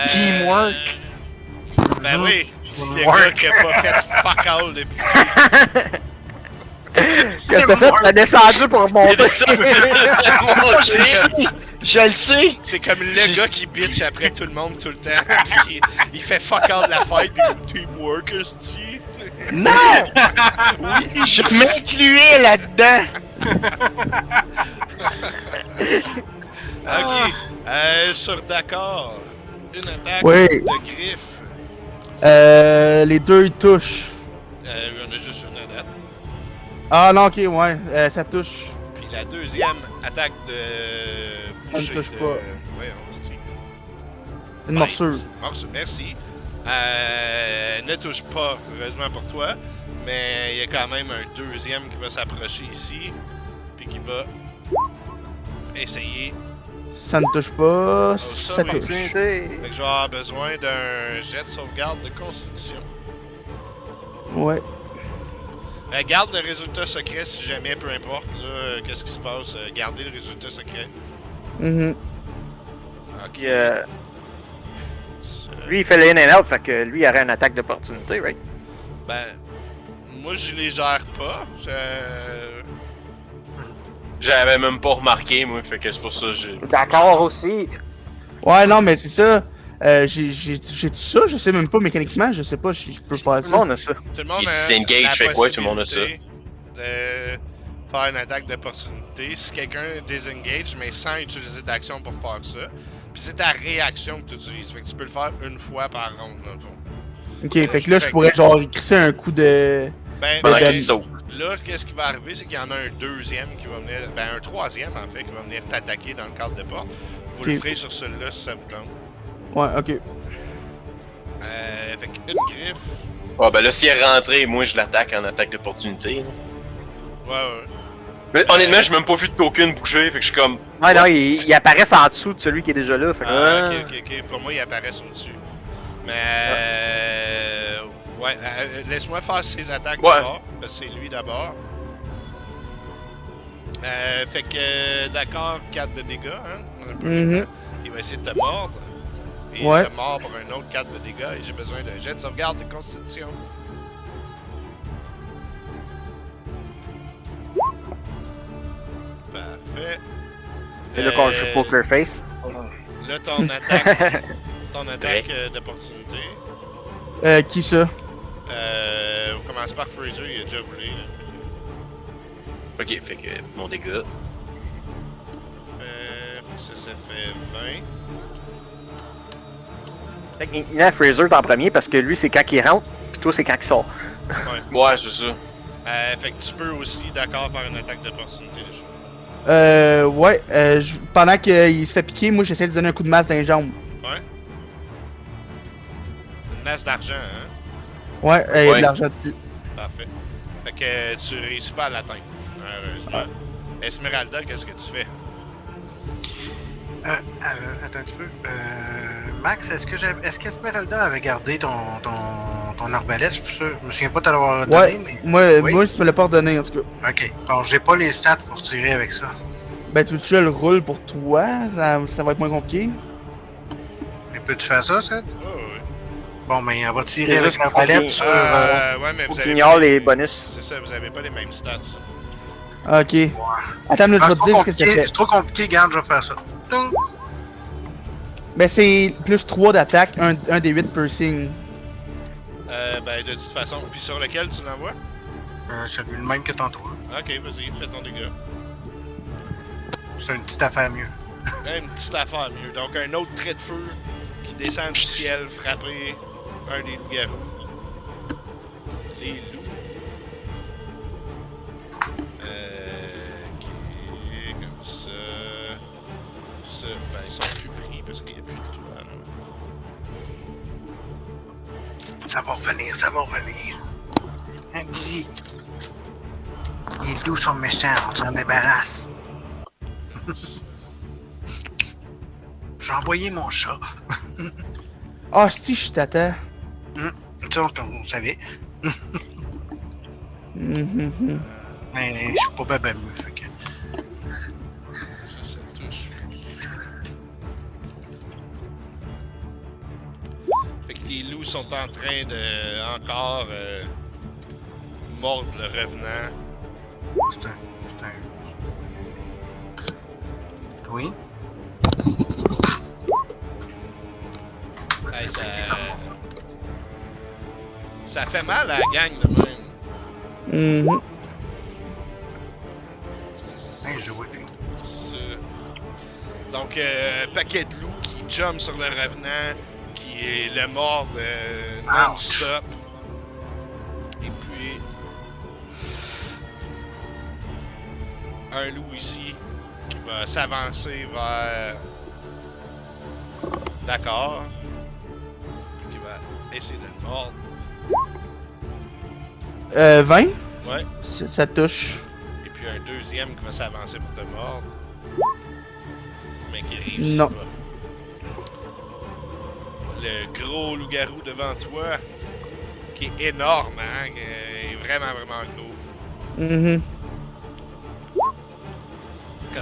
F: Teamwork.
A: Ben oui, c'est le
B: Teamwork.
A: gars qui a pas fait fuck all depuis.
C: Qu'est-ce que t'as fait? T'as descendu pour monter.
F: Je le sais!
A: C'est comme le gars qui bitch après tout le monde tout le temps. Puis il fait fuck all de la fête du teamwork, esti.
F: Non! Oui, je m'incluais là-dedans!
A: Ok. Sur d'accord. Une attaque
D: Oui.
A: de griffe.
D: Les deux, ils touchent.
A: Il y en a juste une à date.
D: Ah non, ok, ouais, ça touche.
A: Puis la deuxième attaque de
D: Elle ne
A: boucher
D: touche
A: de...
D: pas.
A: Ouais, on se dit.
D: Une morsure.
A: Morsure, merci. Ne touche pas, heureusement pour toi. Mais il y a quand même un deuxième qui va s'approcher ici. Puis qui va essayer.
D: Ça ne touche pas,
A: ça,
D: ça
A: oui.
D: touche.
A: Fait que je vais avoir besoin d'un jet de sauvegarde de constitution.
D: Ouais.
A: Garde le résultat secret si jamais, peu importe, là, qu'est-ce qui se passe. Gardez le résultat secret.
D: Mhm.
A: Ok.
C: Puis, lui, il fait le in and out, fait que lui, il aurait une attaque d'opportunité, right?
A: Ben, moi je les gère pas.
E: J'avais même pas remarqué, moi, fait que c'est pour ça que j'ai.
C: D'accord aussi.
D: Ouais, non, mais c'est ça. J'ai tout ça, je sais même pas mécaniquement, je sais pas si je peux faire
C: Tout le
D: ça.
C: monde a ça.
A: Tout le monde
E: Il
A: a
E: disengage,
A: la
E: fait quoi, tout le monde a ça?
A: possibilité de faire une attaque d'opportunité si quelqu'un désengage, mais sans utiliser d'action pour faire ça. Puis c'est ta réaction que tu utilises. Fait que tu peux le faire une fois par ronde, dans le fond.
D: Ok, fait que là, je pourrais genre crisser un coup de.
A: Ben,
E: Pendant
A: ben,
E: qu'il saute.
A: là, qu'est-ce qui va arriver, c'est qu'il y en a un deuxième qui va venir, ben un troisième en fait, qui va venir t'attaquer dans le cadre de porte. Vous le
D: Ok.
A: ferez sur celui-là si ça vous tente.
D: Ouais, ok.
A: Fait qu'une griffe.
E: Ah, ben là, s'il est rentré, moi, je l'attaque en attaque d'opportunité. là.
A: Ouais.
E: Mais honnêtement, j'ai même pas vu de token bouger, fait que je suis comme.
C: Ouais, non, il apparaissent en dessous de celui qui est déjà là, fait que.
A: Ah, ok. Pour moi, ils apparaissent au-dessus. Mais. Ouais, laisse-moi faire ses attaques
E: Ouais.
A: d'abord, parce que c'est lui d'abord. Fait que, d'accord, 4 de dégâts, hein. Un peu
D: Mhm.
A: méchant. Il va essayer de te mordre. Et
D: Ouais.
A: il te mord pour un autre 4 de dégâts, et j'ai besoin d'un jet de sauvegarde de constitution. Parfait.
C: C'est là qu'on joue Poker Face.
A: Là, ton attaque. Ton attaque d'opportunité.
D: Qui ça?
A: On commence par Fraser, il a déjà roulé. Là.
E: Ok, fait que mon dégât.
A: Ça fait 20.
C: Fait qu'il y a Fraser en premier parce que lui, c'est quand il rentre, pis toi, c'est quand il sort.
E: Ouais, c'est ça.
A: Fait que tu peux aussi, d'accord, faire une attaque d'opportunité dessus.
D: Ouais, pendant qu'il se fait piquer, moi j'essaie de donner un coup de masse dans les jambes.
A: Ouais. Une masse d'argent, hein?
D: Ouais, il y a
E: Ouais.
D: de l'argent dessus.
A: Parfait. Fait que tu réussis pas à l'atteindre, heureusement. Esmeralda, qu'est-ce que tu fais?
B: Attends un petit peu. Max, est-ce qu'Esmeralda avait gardé ton arbalète? Je suis sûr. Je me souviens pas de l'avoir donné,
D: Ouais,
B: mais.
D: moi
B: Oui.
D: tu me l'as pas redonné en tout cas.
B: Ok. Bon, j'ai pas les stats pour tirer avec ça.
D: Ben tu veux que je le roule pour toi, ça va être moins compliqué.
B: Mais peux-tu faire ça, ça?
A: Oh, ouais.
B: Bon, ben, on va tirer
C: C'est
B: avec
C: juste
B: l'arbalète
C: combien?
B: sur.
A: Ouais, mais
C: Faut
A: vous
C: qu'il
A: avez.
C: ignore les bonus.
A: C'est ça, vous avez pas les mêmes stats. Ça.
D: Ok. Attends, mais je
B: Ah,
D: vais
B: c'est
D: te dire ce que ça fait.
B: c'est trop compliqué, garde, je vais faire ça. Tung.
D: Ben c'est plus 3 d'attaque, un des 8 piercing.
A: Ben, de toute façon. Puis sur lequel tu l'envoies?
B: C'est le même que tantôt. Hein.
A: Ok, vas-y, fais ton dégât.
B: C'est une petite affaire mieux.
A: Une petite affaire mieux. Donc, un autre trait de feu qui descend du ciel, frapper un des loups-garous. Les loups. Ok, comme ça. parce qu'il n'y a plus de toi, là.
B: Ça va revenir, ça va revenir. Hein, dis-y. Les loups sont méchants, on s'en débarrasse. J'ai envoyé mon chat.
D: Ah, si, je t'attends.
B: Ça, on savait.
D: Mhm.
B: Mais je suis pas babameux, fait que...
A: Ça touche. Fait que les loups sont en train de encore mordre le revenant.
B: C'est un... Oui?
A: Hey, ça fait mal à la gang de même.
D: Mhm.
B: Hey, je vois.
A: Ça. Donc, paquet de loups qui jump sur le revenant, qui le mord non-stop. Et puis, un loup ici qui va s'avancer vers... D'accord. Qui va essayer de le mordre.
D: 20?
A: Ouais.
D: Ça touche.
A: Et puis un deuxième qui va s'avancer pour te mordre. Mais qui réussit
D: Non.
A: pas. Le gros loup-garou devant toi, qui est énorme, hein, qui est vraiment, vraiment gros.
D: Mhm.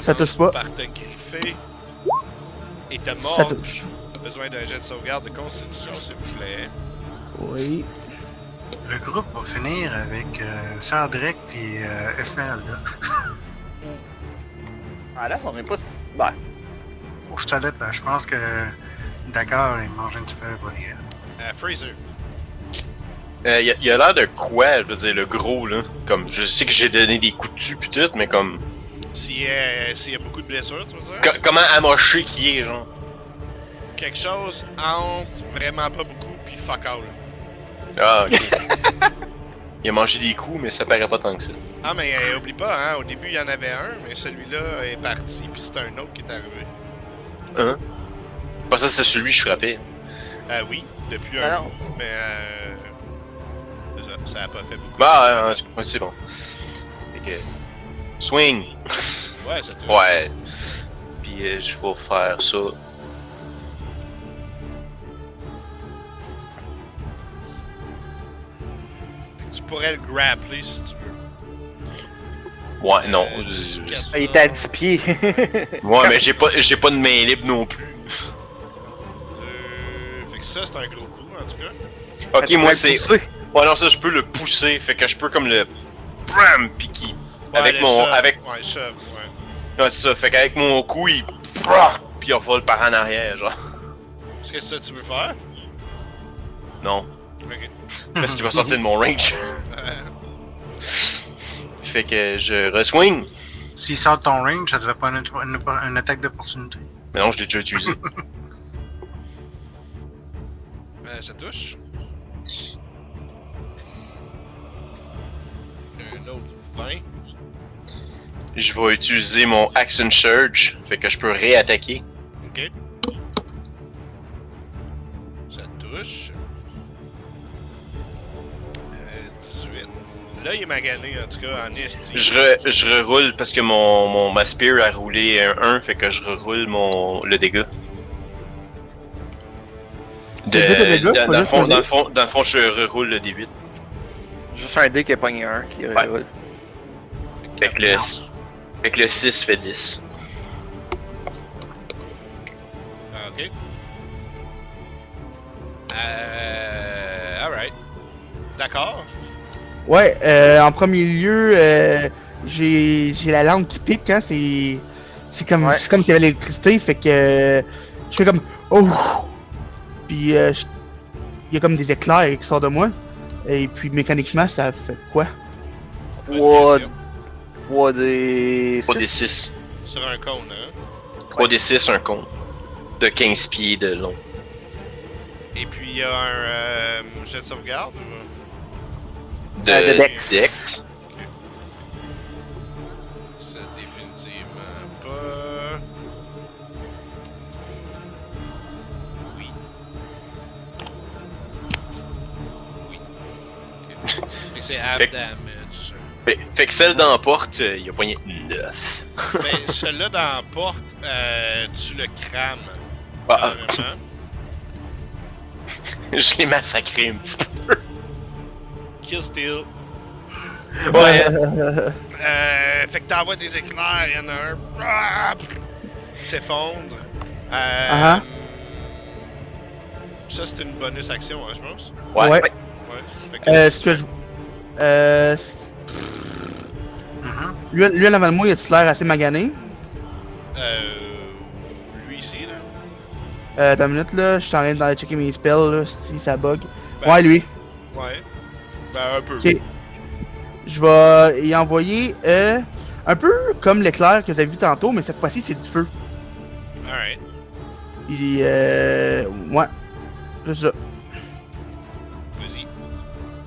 D: Ça touche pas.
A: Par te griffer et te mordre.
D: Ça touche.
A: T'as besoin d'un jet de sauvegarde de constitution, s'il vous plaît.
D: Oui.
B: Le groupe va finir avec Sandrek et Esmeralda.
C: Ah là, on est pas. Ben,
B: Ouf, ça dépend. Je pense que d'accord, il mange un petit peu pour les
A: Fraser.
E: Il a l'air de quoi, je veux dire, le gros, là? Comme, je sais que j'ai donné des coups dessus pis tout, mais comme...
A: S'il y a beaucoup de blessures, tu veux dire?
E: Comment amoché qu'il est, genre?
A: Quelque chose entre vraiment pas beaucoup, puis fuck all.
E: Ah, ok. Il a mangé des coups, mais ça paraît pas tant que ça.
A: Ah, mais oublie pas, hein, au début il y en avait un, mais celui-là est parti, puis c'est un autre qui est arrivé.
E: Hein? Pas ça, c'était celui que je frappais.
A: Oui, depuis un
C: Alors.
A: bout, mais ça a pas fait beaucoup.
E: Bah, ouais, c'est bon. Fait que... Swing!
A: Ouais, ça touche.
E: Ouais. Puis je vais faire ça.
A: Tu pourrais le grappler si tu veux.
E: Ouais, non.
A: Jusqu'à
C: il
A: temps.
C: est à 10 pieds.
E: Ouais, mais j'ai pas de main libre non plus.
A: Fait que ça, c'est un gros coup, en tout cas.
E: Ok,
C: Tu
E: moi
C: peux
E: c'est...
C: le pousser.
E: Ouais, non, ça, je peux le pousser. Fait que je peux comme le... Bram! Pis qui...
A: Ouais,
E: Avec
A: le
E: mon...
A: shove.
E: Avec...
A: Ouais, shove, ouais.
E: Ouais, c'est ça. Fait qu'avec mon coup, il... Puis il revole par en arrière, genre.
A: Est-ce que c'est ça que tu veux faire?
E: Non.
A: Ok.
E: Parce qu'il va sortir de mon range. Fait que je re-swing.
B: S'il sort de ton range, ça te fait pas une attaque d'opportunité.
E: Mais non, je l'ai déjà utilisé.
A: Ça touche. Un autre 20.
E: Je vais utiliser mon Action Surge. Fait que je peux réattaquer.
A: Ok. Ça touche. 18. Là, il est magané, en tout cas, en esti.
E: Je reroule parce que ma spear a roulé un 1, fait que je reroule le dégât.
D: C'est le dé de dégâts, pas
E: dans, le
D: juste
E: fond,
D: un
E: dans,
D: dé?
E: le fond, dans le fond, je reroule le D8.
C: Juste un dé qui a pogné un qui
E: Ouais.
C: roule.
E: Fait que le 6 fait 10.
A: Ah, ok. Alright. D'accord.
D: Ouais, en premier lieu, j'ai la langue qui pique, hein, c'est comme,
C: Ouais.
D: c'est comme s'il y avait l'électricité, fait que je fais comme oh, puis il y a comme des éclairs qui sortent de moi, et puis mécaniquement ça fait quoi?
C: 3
A: Deuxième.
C: 3D
E: 3d6.
A: Sur un cône, hein.
E: 3d6, un con. De 15 pieds de long.
A: Et puis, il y a un jet de sauvegarde ou...
C: de Dex.
A: C'est définitivement pas... C'est half
E: Fait-
A: damage.
E: Fait que celle dans la porte, il a poigné 9.
A: Mais celui-là dans la porte, tu le crames.
E: Ah,
A: Vraiment.
E: je l'ai massacré un petit peu.
A: Kill steal.
E: Ouais.
A: Fait que t'envoies tes éclairs, y'en a un. Ah! Il s'effondre.
D: Uh-huh.
A: Ça, c'est une bonus action, hein, je pense.
E: Ouais.
D: Ouais.
A: Ouais. Fait que,
D: Est-ce que je.
B: Mhm.
D: Lui, en avant de moi, il a-tu l'air assez magané?
A: Lui ici, là.
D: Attends une minute, là. Je suis en train d'aller checker mes spells, là, si ça bug.
A: Ben-
D: Ouais, lui.
A: Ouais. Ben, un peu.
D: Ok. Je vais y envoyer un peu comme l'éclair que vous avez vu tantôt, mais cette fois-ci, c'est du feu.
A: Alright.
D: Il ouais. C'est ça.
A: Vas-y.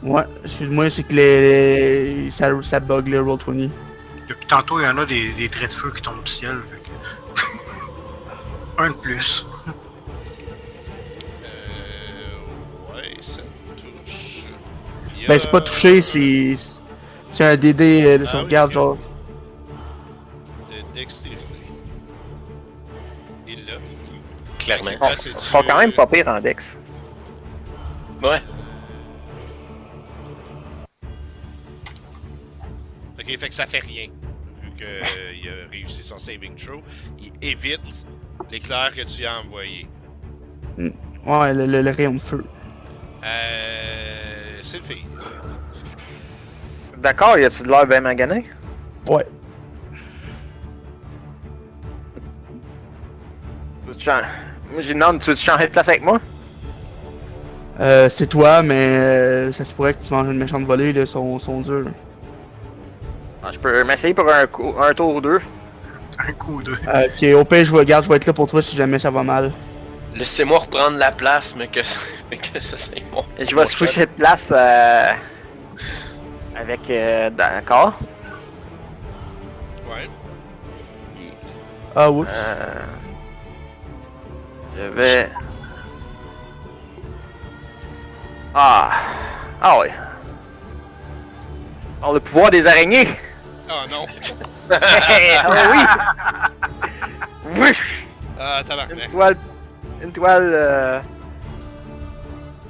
D: Ouais, excuse-moi, c'est que ça bug le Roll20.
B: Depuis tantôt, il y en a des traits de feu qui tombent du ciel. Fait que... un de plus.
A: Ouais, ça touche. Il y a-
D: Ben, c'est pas touché, c'est un DD de
A: Ah
D: sauvegarde,
A: oui,
D: genre.
A: De dextérité. Il l'a.
E: Clairement.
A: Ah,
C: Ils
A: c'est-tu,
C: sont quand même pas pires en Dex.
E: Ouais.
A: Ok, fait que ça fait rien. Vu qu'il a réussi son saving throw, il évite l'éclair que tu as envoyé.
D: Ouais, le rayon de feu.
A: C'est le fille.
C: D'accord, y a-tu de l'air bien magané?
D: Ouais.
C: Moi, j'ai demandé, tu veux-tu changer de place avec moi?
D: C'est toi, mais ça se pourrait que tu manges une méchante volée, là, sont durs.
C: Ah, je peux m'essayer pour un tour ou deux.
B: Un coup ou deux.
D: Ok, au pire, je vais être là pour toi si jamais ça va mal.
E: Laissez-moi reprendre la place, mais que ça c'est bon.
C: Et je vais switcher de place avec... D'accord.
A: Ouais.
D: Ah, oups.
C: Je vais... Ah ouais. Alors, le pouvoir des araignées!
A: Oh non.
C: Ah oui! Oui!
A: Ah,
C: Une
A: tabarnak.
C: toile... Une toile...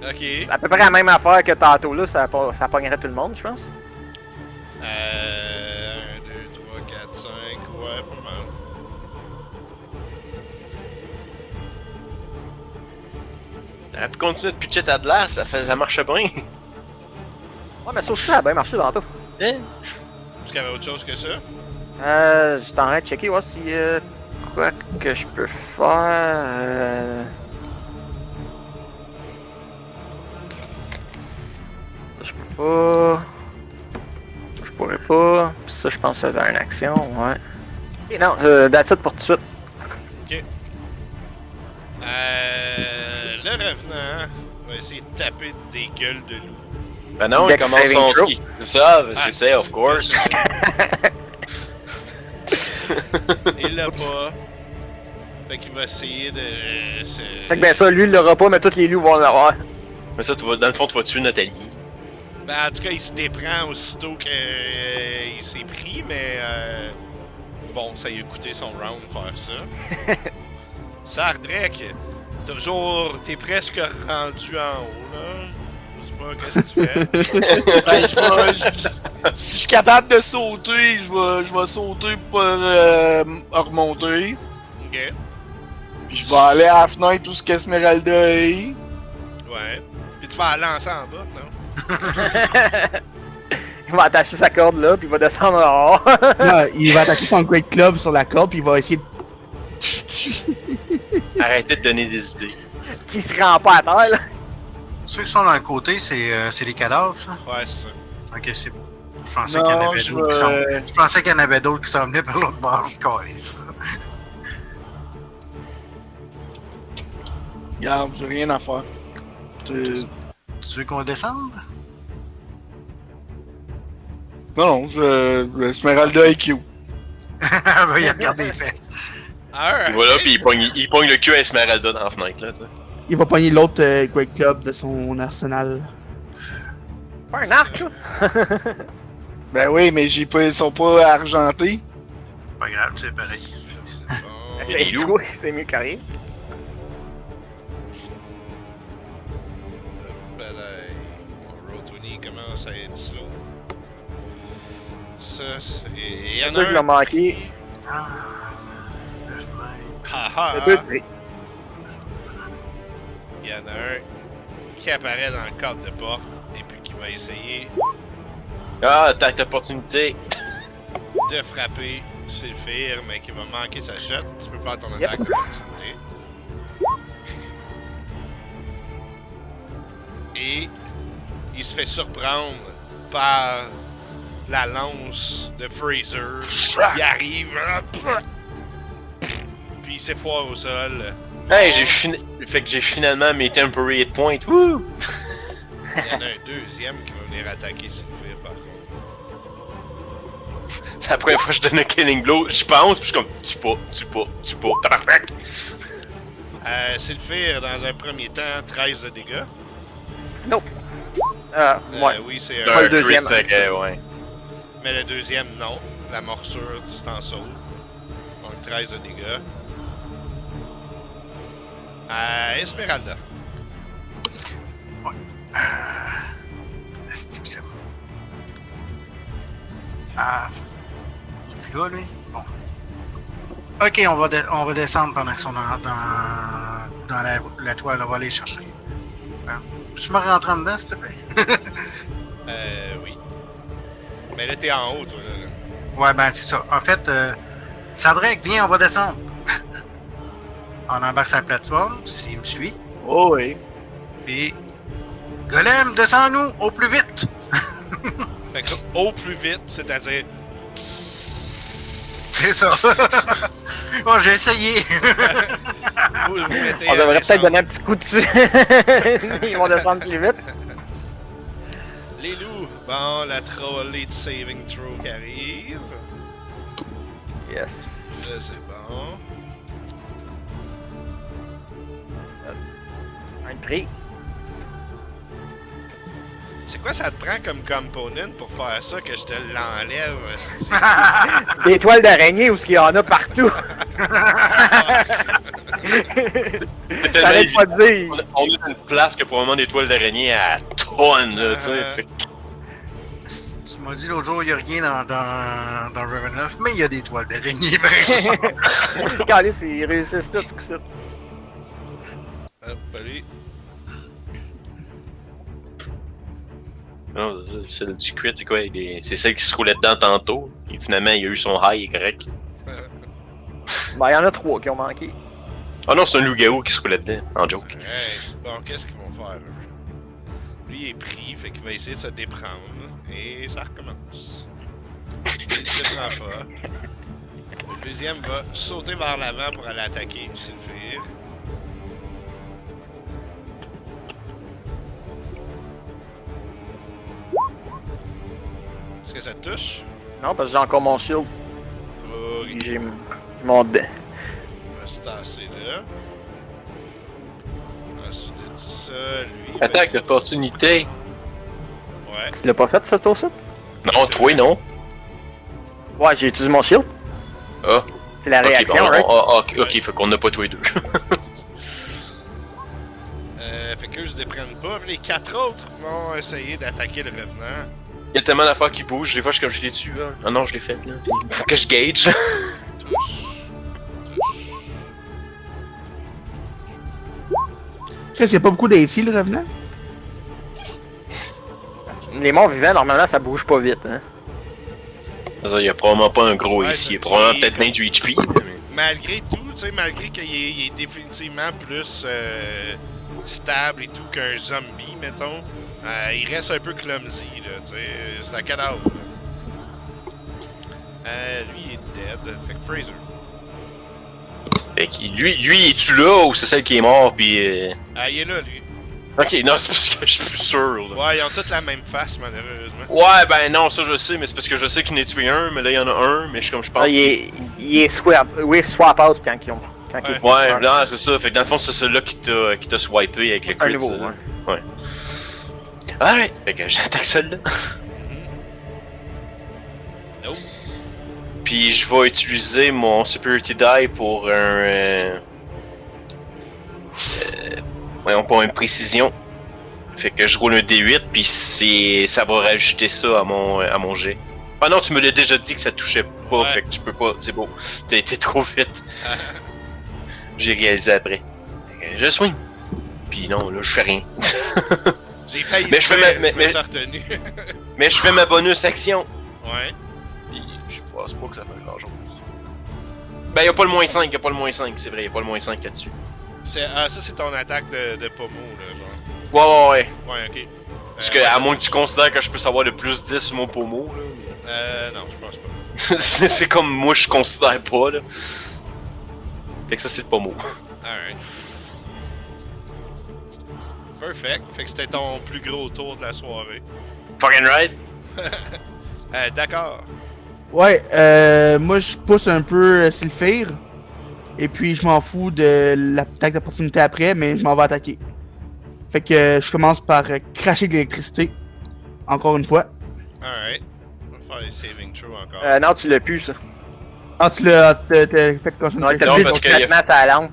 A: Ok.
C: à peu près la même affaire que tantôt là, ça pognerait tout le monde, je pense.
A: 1, 2, 3, 4, 5. Ouais, pas mal.
E: T'aurais pu continuer de pitcher ta glace, ça marche bien.
C: Ouais, mais sauf que ça a bien marché tantôt.
E: Hein?
A: Est-ce qu'il y avait autre chose que ça?
C: J'étais en train de checker, voir si quoi que je peux faire. Ça, je peux pas. Je pourrais pas. Puis ça, je pense que c'est une action, ouais. Et non, that's it pour tout de suite.
A: Ok. Le revenant va essayer de taper des gueules de loup.
E: Ben non, il
C: Dex
E: commence
C: saving
E: son
C: throw.
E: tri. C'est ça,
A: Ah,
E: je sais, of course.
A: Il l'a pas. Fait qu'il va essayer de se...
C: Fait que ben ça, lui, il l'aura pas, mais tous les loups vont l'avoir.
E: Mais ça, dans le fond, tu vas tuer Nathalie.
A: Ben, en tout cas, il se déprend aussitôt qu'il s'est pris, mais bon, ça lui a coûté son round faire ça. Sardrek, t'es presque rendu en haut, là. Je sais pas qu'est-ce que tu fais.
F: Ben, si je suis capable de sauter, je vais sauter pour remonter.
A: Ok.
F: Puis je vais aller à la fenêtre où ce qu'Esmeralda est.
A: Ouais. Puis tu vas la lancer en bas, non?
C: Il va attacher sa corde là, puis il va descendre en haut.
D: Non, il va attacher son Great Club sur la corde, puis il va essayer de.
E: Arrêtez de donner des idées.
C: Qui se rend pas à terre là.
B: Ceux qui sont dans le côté, c'est des cadavres, ça?
A: Ouais, c'est ça.
B: Ok, c'est bon. Je pensais qu'il y en
F: Non,
B: avait d'autres qui sont... Je pensais qu'il y en avait d'autres qui s'en venaient par l'autre bord du calice.
F: Regarde, j'ai rien à faire.
B: Tu veux qu'on descende?
F: Non, Esmeralda est cute.
B: Ah ben, il regarde les fesses.
A: Alright.
E: Voilà, puis il pogne le cul à Esmeralda dans la fenêtre, là, tu sais.
D: Il va pogner l'autre Great Club de son arsenal.
C: Pas un arc, toi?
F: Ben oui, mais ils sont pas argentés.
B: Pas grave, c'est pareil.
A: C'est bon.
C: C'est tout, c'est mieux que rien.
A: Ben là, mon Roll20 commence à être slow. Ça, c'est... Il y en
C: C'est toi qui l'as
A: a un...
C: manqué.
B: Ah, 9 mètres.
A: Ah ah,
C: C'est deux prix.
A: il y en a un qui apparaît dans le cadre de porte et puis qui va essayer
E: Ah, t'as l'opportunité.
A: de frapper Sylphir, mais qui va manquer sa shot. Tu peux faire ton
C: Yep.
A: attaque d'opportunité. Et il se fait surprendre par la lance de Fraser. Il arrive, puis il s'effoire au sol.
E: Hey, fait que j'ai finalement mes temporary hit points. Wouh!
A: Il y en a un deuxième qui va venir attaquer Sylphir par contre.
E: C'est la première fois que je donne un killing blow. Je pense, puis je suis comme, tu pas, tabarnak!
A: Sylphir, dans un premier temps, 13 de dégâts.
C: Ouais.
A: Oui, c'est
C: Pas le
A: un.
C: deuxième.
E: Fait que, ouais.
A: Mais le deuxième, non. La morsure, tu t'en sauves. Donc 13 de dégâts. Esmeralda.
B: C'est que c'est bon. Ah, il est plus là, lui? Bon. Ok, on va descendre pendant qu'ils sont dans la toile. On va aller chercher. Hein? Peux-tu me rentrer en dedans, s'il te plaît?
A: Oui. Mais là, t'es en haut, toi, là.
B: Ouais, ben c'est ça. En fait, Sadrek, viens, on va descendre. On embarque sur la plateforme, s'il me suit.
F: Oh oui.
B: Puis, Golem, descends-nous au plus vite!
A: Fait que au plus vite, c'est-à-dire.
B: C'est ça. Bon, j'ai essayé.
A: Vous mettez
C: On
A: à
C: devrait peut-être
A: descendre.
C: donner un petit coup dessus. Ils vont descendre plus vite.
A: Les loups. Bon, la trolley de saving throw qui arrive.
C: Yes.
A: Ça, c'est bon.
C: Un prix.
A: C'est quoi ça te prend comme component pour faire ça que je te l'enlève, hostie?
C: Des toiles d'araignée ou ce qu'il y en a partout. T'arrêtes pas de dire.
E: On est dans une place qui a probablement des toiles d'araignée à tonnes, là, tu sais. Fait que-
B: Tu m'as dit l'autre jour, il n'y a rien dans Ravenloft, mais il y a des toiles d'araignée, par exemple.
C: Calice, ils réussissent tout ce coup-ci.
A: Hop, allez.
E: Non, celle du crit, c'est quoi? C'est celle qui se roulait dedans tantôt. Et finalement, il a eu son high, il est correct.
C: Ben, il y en a 3 qui ont manqué.
E: Ah non, c'est un loup-garou qui se roulait dedans, en joke.
A: Hey, bon, qu'est-ce qu'ils vont faire, eux? Lui, il est pris, fait qu'il va essayer de se déprendre. Et ça recommence. Il se déprend pas. Le deuxième va sauter vers l'avant pour aller attaquer Sylphir. Est-ce que ça te touche?
C: Non, parce que j'ai encore mon shield.
A: Ok.
C: Puis j'ai mon dé.
A: Il va se tasser là. Ensuite de ça, lui. il va
E: Attaque
A: essayer-
E: d'opportunité.
A: Ouais.
C: Tu l'as pas fait, ça, tour-ci?
E: Non, toi, non.
C: Ouais, j'ai utilisé mon shield.
E: Ah.
C: C'est la
E: Ok,
C: réaction,
E: bon,
C: right?
E: ok, fait qu'on n'a pas tous les deux.
A: Fait qu'eux se déprennent pas. Les 4 autres vont essayer d'attaquer le revenant.
E: Il y a tellement d'affaires qui bougent, des fois je suis comme je l'ai dessus là. Ah non, je l'ai fait là. Faut que je gauge.
A: Touche.
D: Chris, y a pas beaucoup d'AC, le revenant?
C: Les morts vivants, normalement, ça bouge pas vite, hein.
E: Ça, il y a probablement pas un gros
A: Ouais,
E: ici, il y a
A: c'est-
E: probablement peut-être même du HP. là, mais-
A: Malgré tout, tu sais, malgré qu'il est définitivement plus stable et tout qu'un zombie, mettons, il reste un peu clumsy, là, tu sais, c'est un cadavre. Lui, il est dead, fait que Fraser.
E: Fait que lui, es-tu là ou c'est celle qui est morte pis.
A: Il est là, lui.
E: Ok, non, c'est parce que je suis plus sûr là.
A: Ouais, ils ont toutes la même face, malheureusement.
E: Ouais, ben non, ça je sais, mais c'est parce que je sais que j'en ai tué un, mais là il y en a un, mais je pense.
C: Ah, il est swap out quand ils ont. Quand
A: Ouais.
C: ils-
E: Ouais, non, c'est ça. Fait que dans le fond, c'est celui-là qui t'a swipé avec le
C: C'est un
E: crit.
C: nouveau,
E: ça, là.
C: ouais.
E: Alright, fait que j'attaque celui-là.
A: Nope.
E: Puis je vais utiliser mon Superiority Die pour un. Voyons, pour une précision. Fait que je roule un D8, puis ça va rajouter ça à mon jet. Ah non, tu me l'as déjà dit que ça touchait pas,
A: Ouais.
E: fait que tu peux pas. C'est beau. T'as été trop vite. J'ai réalisé après. Fait que je swing. Puis non, là, je fais rien.
A: J'ai failli
E: Mais je fais
A: faire,
E: ma-
A: je me suis retenu.
E: Mais je fais ma bonus action.
A: Ouais.
E: Puis je pense pas que ça fait grand chose. Ben, y'a pas le moins 5, c'est vrai, y'a pas le moins 5 là-dessus.
A: Ça, c'est ton attaque de pommeau, là, genre.
E: Ouais.
A: Ouais, ok.
E: Parce que, à moins que tu considères que je puisse avoir le plus 10 sur mon pommeau, là.
A: Non, je pense pas.
E: C'est comme moi, je considère pas, là. Fait que ça, c'est le pommeau.
A: Alright. Perfect. Fait que c'était ton plus gros tour de la soirée.
E: Fucking right?
A: D'accord.
D: Ouais, moi je pousse un peu Sylphir. Et puis je m'en fous de l'attaque d'opportunité après, mais je m'en vais attaquer. Fait que je commence par cracher de l'électricité. Encore une fois.
A: Alright. On va faire les saving throws encore.
C: Non, tu l'as plus, ça.
D: Ah, tu l'as fait quand je
C: Non, t'as
E: Non,
C: plus
E: parce
C: ton
E: que-
C: traitement à la lampe.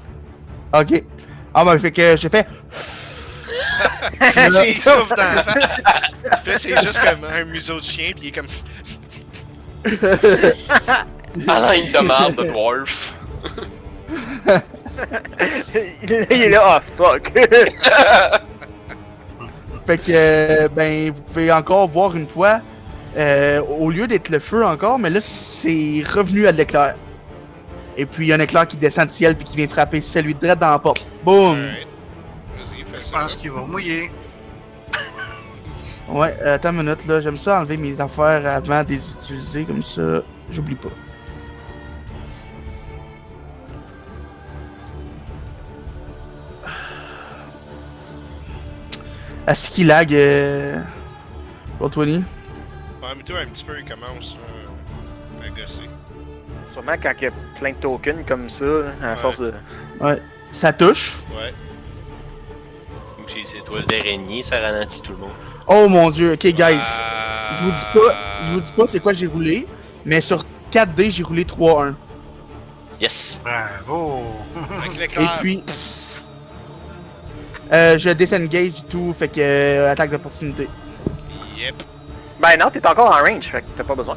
D: Ok. Ah, ben, fait que j'ai fait.
A: Il souffle dans la face. Puis là, c'est juste comme un museau de chien, puis il est comme.
E: Alain de marde de dwarf.
C: Il est là, oh fuck.
D: Fait que, ben, vous pouvez encore voir une fois, au lieu d'être le feu encore, mais là, c'est revenu à de l'éclair. Et puis, il y a un éclair qui descend du ciel puis qui vient frapper celui de direct dans la porte. Boum!
A: Alright. Vas-y, fais
B: Je
A: ça.
B: pense qu'il va mouiller.
D: Ouais, attends une minute, là. J'aime ça enlever mes affaires avant de les utiliser, comme ça, j'oublie pas. Est-ce qu'il lag, Roll20?
A: Ouais, mais toi, un petit peu, il commence à gosser.
C: Sûrement quand il y a plein de tokens comme ça, à force de.
D: Ouais. Ça touche.
A: Ouais.
E: Ou si c'est toi d'araignée, ça ralentit tout le monde.
D: Oh mon dieu, ok, guys.
A: Ah.
D: Je vous dis pas c'est quoi j'ai roulé, mais sur 4D, j'ai roulé 3-1.
E: Yes!
B: Bravo!
A: Avec
D: Et
A: l'éclair.
D: puis, je disengage du tout, fait que attaque d'opportunité.
A: Yep.
C: Ben non, t'es encore en range, fait que t'as pas besoin.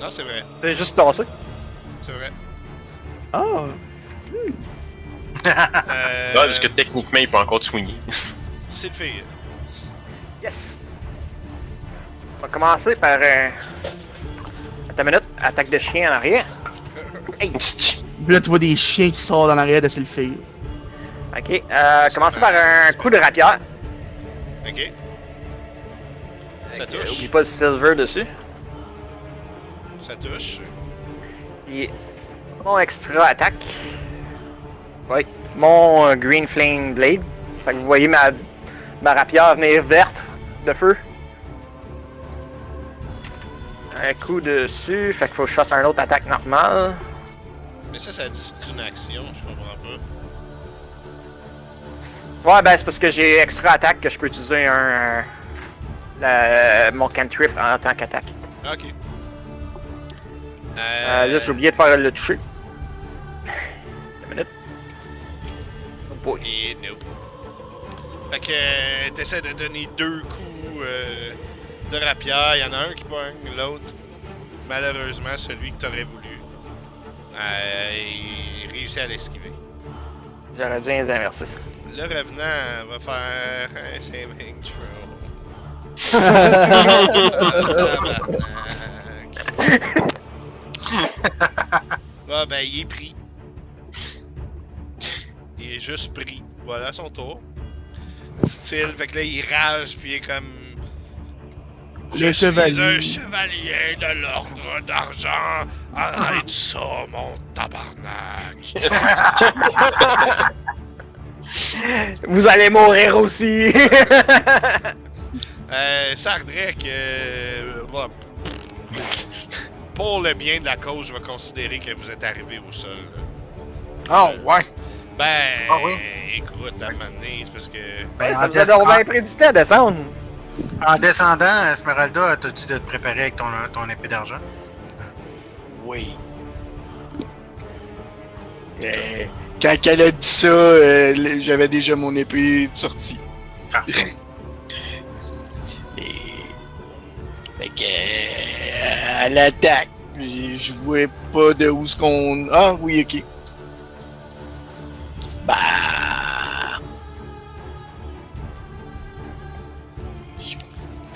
A: Non, c'est vrai.
C: C'est juste tasser.
A: C'est vrai.
D: Ah!
E: Ouais, parce que techniquement, il peut encore te swinger.
A: C'est le fait.
C: Yes! On va commencer par. Attends une minute, attaque de chien en arrière. Hey!
D: Puis là, tu vois des chiens qui sortent dans l'arrière de Sylphir.
C: Ok, commencer par un coup de rapière.
A: Ok. Ça
C: Oublie
A: touche.
C: pas le silver dessus.
A: Ça touche.
C: Et mon extra attaque. Oui, mon Green Flame Blade. Fait que vous voyez ma rapière venir verte de feu. Un coup dessus, fait qu'il faut que je fasse un autre attaque normale.
A: Mais ça dit c'est une action, je comprends pas.
C: Ouais, ben c'est parce que j'ai extra attaque que je peux utiliser mon cantrip en tant qu'attaque.
A: Ok.
C: Là, j'ai oublié de faire le toucher. Une minute. Oh boy.
A: Et nope. Fait que t'essaies de donner 2 coups de rapière. Il y en a un qui pogne, l'autre, malheureusement, celui que t'aurais voulu, il réussit à l'esquiver.
C: J'aurais dû les inverser.
A: Le revenant va faire un saving throw. Ah ben, il est pris. Il est juste pris. Voilà son tour. Style, fait que là, il rage, puis il est comme...
D: Les
A: Je suis
D: chevaliers.
A: un chevalier de l'ordre d'argent. Arrête ça, mon tabarnak.
C: Vous allez mourir aussi!
A: Sardrek, bon, pour le bien de la cause, je vais considérer que vous êtes arrivé au sol.
F: Oh, ouais.
A: Ben,
B: Ah oui?
A: écoute, à un moment donné, c'est parce que...
B: Ben,
C: Ça vous a donc bien pris du temps à descendre.
B: en descendant, Esmeralda, t'as dit de te préparer avec ton épée d'argent?
F: Oui. Quand elle a dit ça, j'avais déjà mon épée sortie.
B: Parfait.
F: Fait que, à l'attaque, je vois pas de où ce qu'on... Ah oui, ok. Bah...
A: Y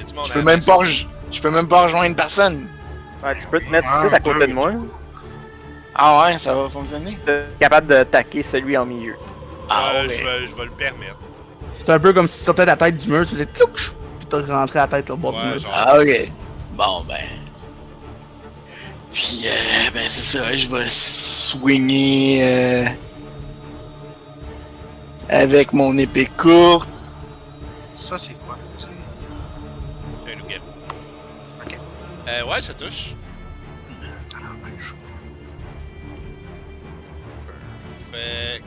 A: a du monde
F: Je
A: à
F: peux
A: la
F: même
A: maison?
F: pas, je peux même pas rejoindre personne.
C: Ouais, tu peux te mettre
B: Ah,
C: ici à côté
B: ouais.
C: de moi.
F: Ah ouais, ça va fonctionner.
C: T'es capable d'attaquer celui en milieu.
F: Ah ouais.
A: Je vais le permettre.
D: C'est un peu comme si tu sortais de la tête du mur, tu faisais tlouch, puis t'as rentré la tête au bord du
A: Ouais,
D: mur.
A: genre...
F: Ah ok. Bon ben. Puis ben c'est ça, je vais swinger avec mon épée courte.
B: Ça, c'est quoi?
A: Un loup-garou.
B: Ok.
A: Ouais, ça touche. Perfect.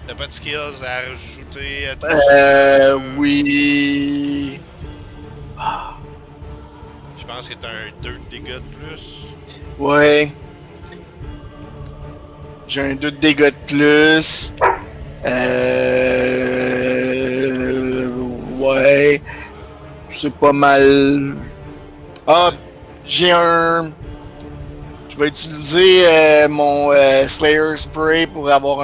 A: T'as pas de skills à rajouter à tout ça?
F: Oui.
A: Je pense que t'as un 2 de dégâts de plus.
F: Ouais. J'ai un 2 de dégâts de plus. Ouais. C'est pas mal. Ah, j'ai un. Je vais utiliser mon Slayer Spray pour avoir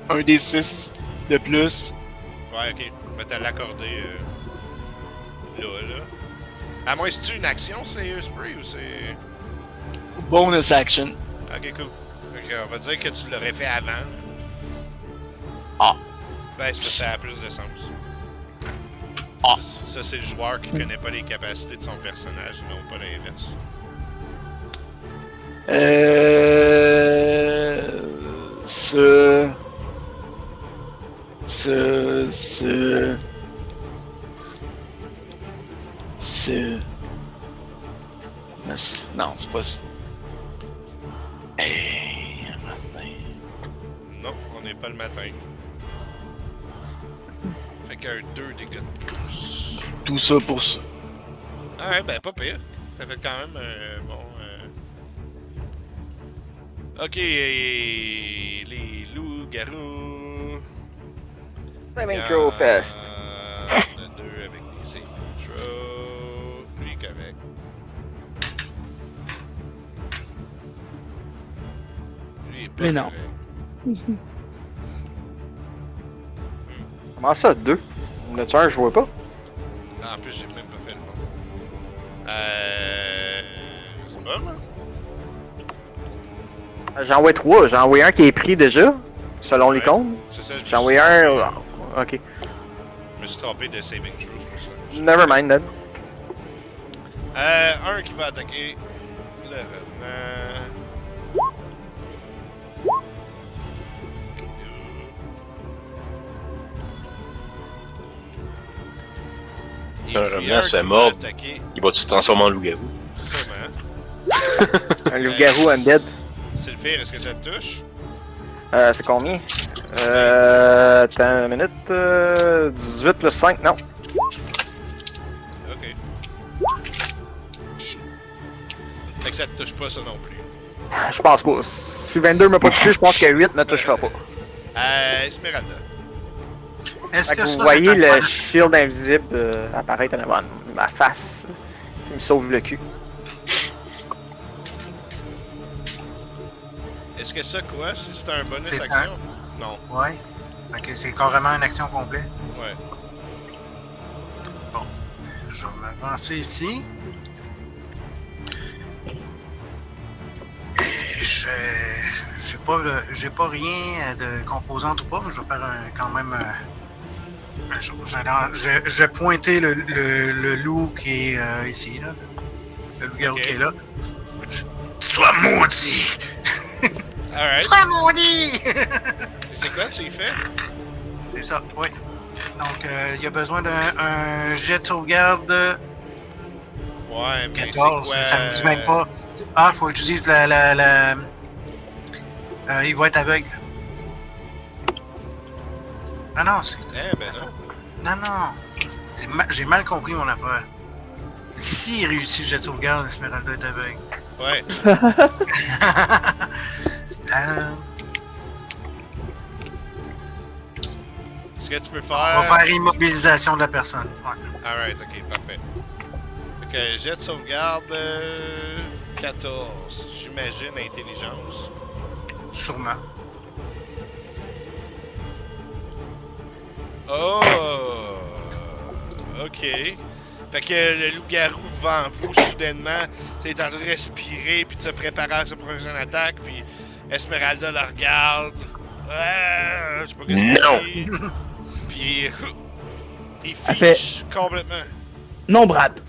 F: un D6 de plus.
A: Ouais, ok. Je vais te l'accorder là. À moins, c'est-tu une action, c'est Spray ou c'est.
F: Bonus action.
A: Ok, cool. Ok, on va dire que tu l'aurais fait avant.
F: Ah.
A: Ben, c'est parce que ça a plus de sens.
F: Ah.
A: Ça, c'est le joueur qui connaît pas les capacités de son personnage, non pas l'inverse.
F: Non, c'est pas ça. Hey, un matin.
A: Non, on n'est pas le matin. Fait qu'un 2 dégâts de plus.
F: Tout ça pour ça.
A: Ah ouais, ben pas pire. Ça fait quand même bon. Ok, les loups-garous.
C: Saving Throw Fest.
A: Le 2 avec les saving throw. Lui qu'avec. Lui est pas
D: Mais non.
A: correct.
C: Comment ça, 2? Le tueur, je vois pas.
A: En plus, j'ai même pas fait le bon. C'est pas moi.
C: J'en envoie 3. J'en envoie un qui est pris déjà, selon les
A: Ouais.
C: comptes.
A: C'est ça, je me
C: J'en
A: suis
C: envoie un.
A: trompé.
C: Ok.
A: Je me suis trompé de saving throw, c'est pour ça.
C: Never mind then.
A: Un qui va attaquer le revenant. Et
E: Un
A: puis
E: revenant
A: un
E: se fait
A: qui
E: mordre.
A: va attaquer,
E: Il va-tu se transformer en loup-garou?
A: sûrement.
C: Un loup-garou undead.
A: Sylphire, est-ce que ça te touche?
C: C'est combien? Attends une minute. 18 plus 5, non.
A: Ok. Fait que ça te touche pas, ça non plus.
C: Je pense pas. Si 22 m'a pas touché, je pense que 8 me touchera pas.
A: Esmeralda.
B: Est-ce
C: Fait
B: que
C: que
B: ça,
C: vous voyez
B: c'est un
C: le shield invisible apparaître en avant de ma face. Il me sauve le cul.
A: Est-ce que ça quoi? Si c'est un bonus
B: C'est
A: action? Non.
B: Ouais. Ok, c'est carrément une action complète.
A: Ouais.
B: Bon. Je vais m'avancer ici. Et j'ai pas rien de composante ou pas, mais je vais faire quand même un chose. Je vais pointer le loup qui est ici, là. Le loup-garou
A: Ok.
B: qui est là. Sois maudit!
A: Alright.
B: Sois maudit!
A: C'est quoi tu y fais?
B: C'est ça, oui. Donc, il y a besoin d'un jet de sauvegarde
A: Ouais, mais
B: 14,
A: c'est quoi?
B: ça me dit même pas. Ah, faut que j'utilise il va être aveugle. Ah non, c'est.
A: Eh ben non.
B: Non, non. J'ai mal compris mon affaire. S'il réussit le jet de sauvegarde, Esmeralda est aveugle.
A: Ouais. Ce que tu peux
B: On
A: faire.
B: va faire immobilisation de la personne. Ouais.
A: Alright, ok, parfait. Ok, jet de sauvegarde 14. J'imagine intelligence.
B: Sûrement.
A: Oh! Ok. Fait que le loup-garou devant vous, soudainement, est en train de respirer puis de se préparer à sa prochaine attaque, puis Esmeralda le regarde. Je sais pas qu'est-ce qu'il dit. Puis il
D: Elle
A: fiche complètement.
D: Non, Brad.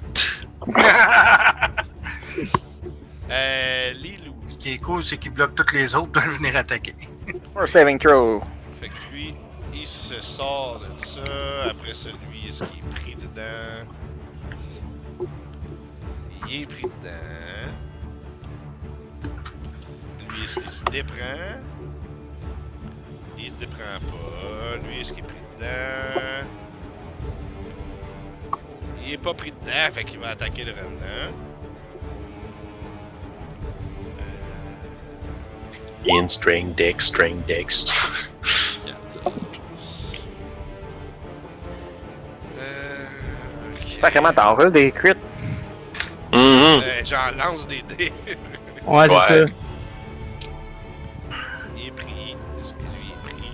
A: Lilou.
B: Ce qui est cool, c'est qu'il bloque toutes les autres de venir attaquer.
C: For saving throw.
A: Fait que lui, il se sort de ça. Après ça, lui, est-ce qu'il est pris dedans? Il est pris dedans. Lui, est-ce qu'il se déprend? Il se déprend pas. Lui, est-ce qu'il est pris dedans? Il est pas pris dedans, fait qu'il va attaquer le revenant.
E: In string dex, string dex.
A: 14. Ok.
C: Sacrément, t'en roules des crits.
A: J'en lance des dés.
D: Ouais, c'est ça.
A: Il est pris. Est-ce que lui est pris?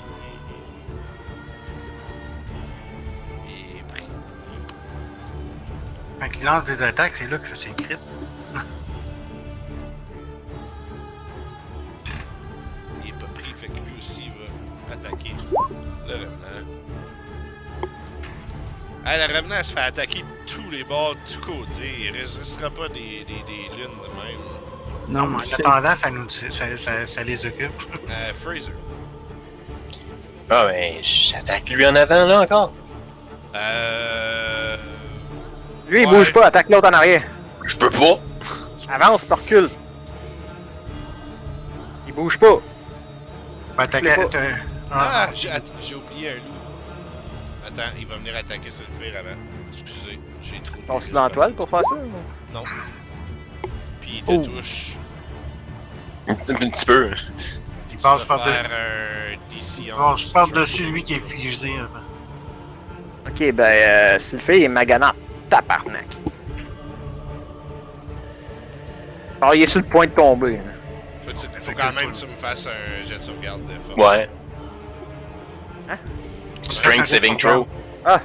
A: Il est pris.
B: Quand il lance des attaques, c'est là qu'il fait ses crits.
A: Il est pas pris, fait que lui aussi va attaquer le revenant. Le revenant se fait attaquer de tous les bords, du côté. Il résistera pas des lunes de même.
D: Non,
B: En
D: mais c'est-
B: attendant, ça les occupe.
A: Fraser.
E: Ah ben, j'attaque lui en avant là encore.
C: Lui, il
A: Ouais.
C: bouge pas, attaque l'autre en arrière.
E: Je peux pas.
C: Avance, pas recule. Il bouge pas.
B: Va attaquer.
C: Je l'ai
A: Ah, j'ai oublié un loup. Attends, il va venir attaquer Sylvie avant. Excusez, j'ai trop.
C: On se dans toile pour faire ça?
A: Non. Puis il te
D: Oh.
A: touche.
E: Un petit peu.
B: Il passe
A: Tu vas
B: par de...
A: faire un DC
B: Bon,
A: 11.
B: je parle dessus lui qui est fusé.
C: Ok, ben, Sylphie est maganant. Tabarnak. Alors, il est sur le point de tomber. Hein.
A: Faut quand même que tu me fasses un jet de sauvegarde de force.
E: Ouais.
C: Hein?
E: Strength saving throw.
C: Ah,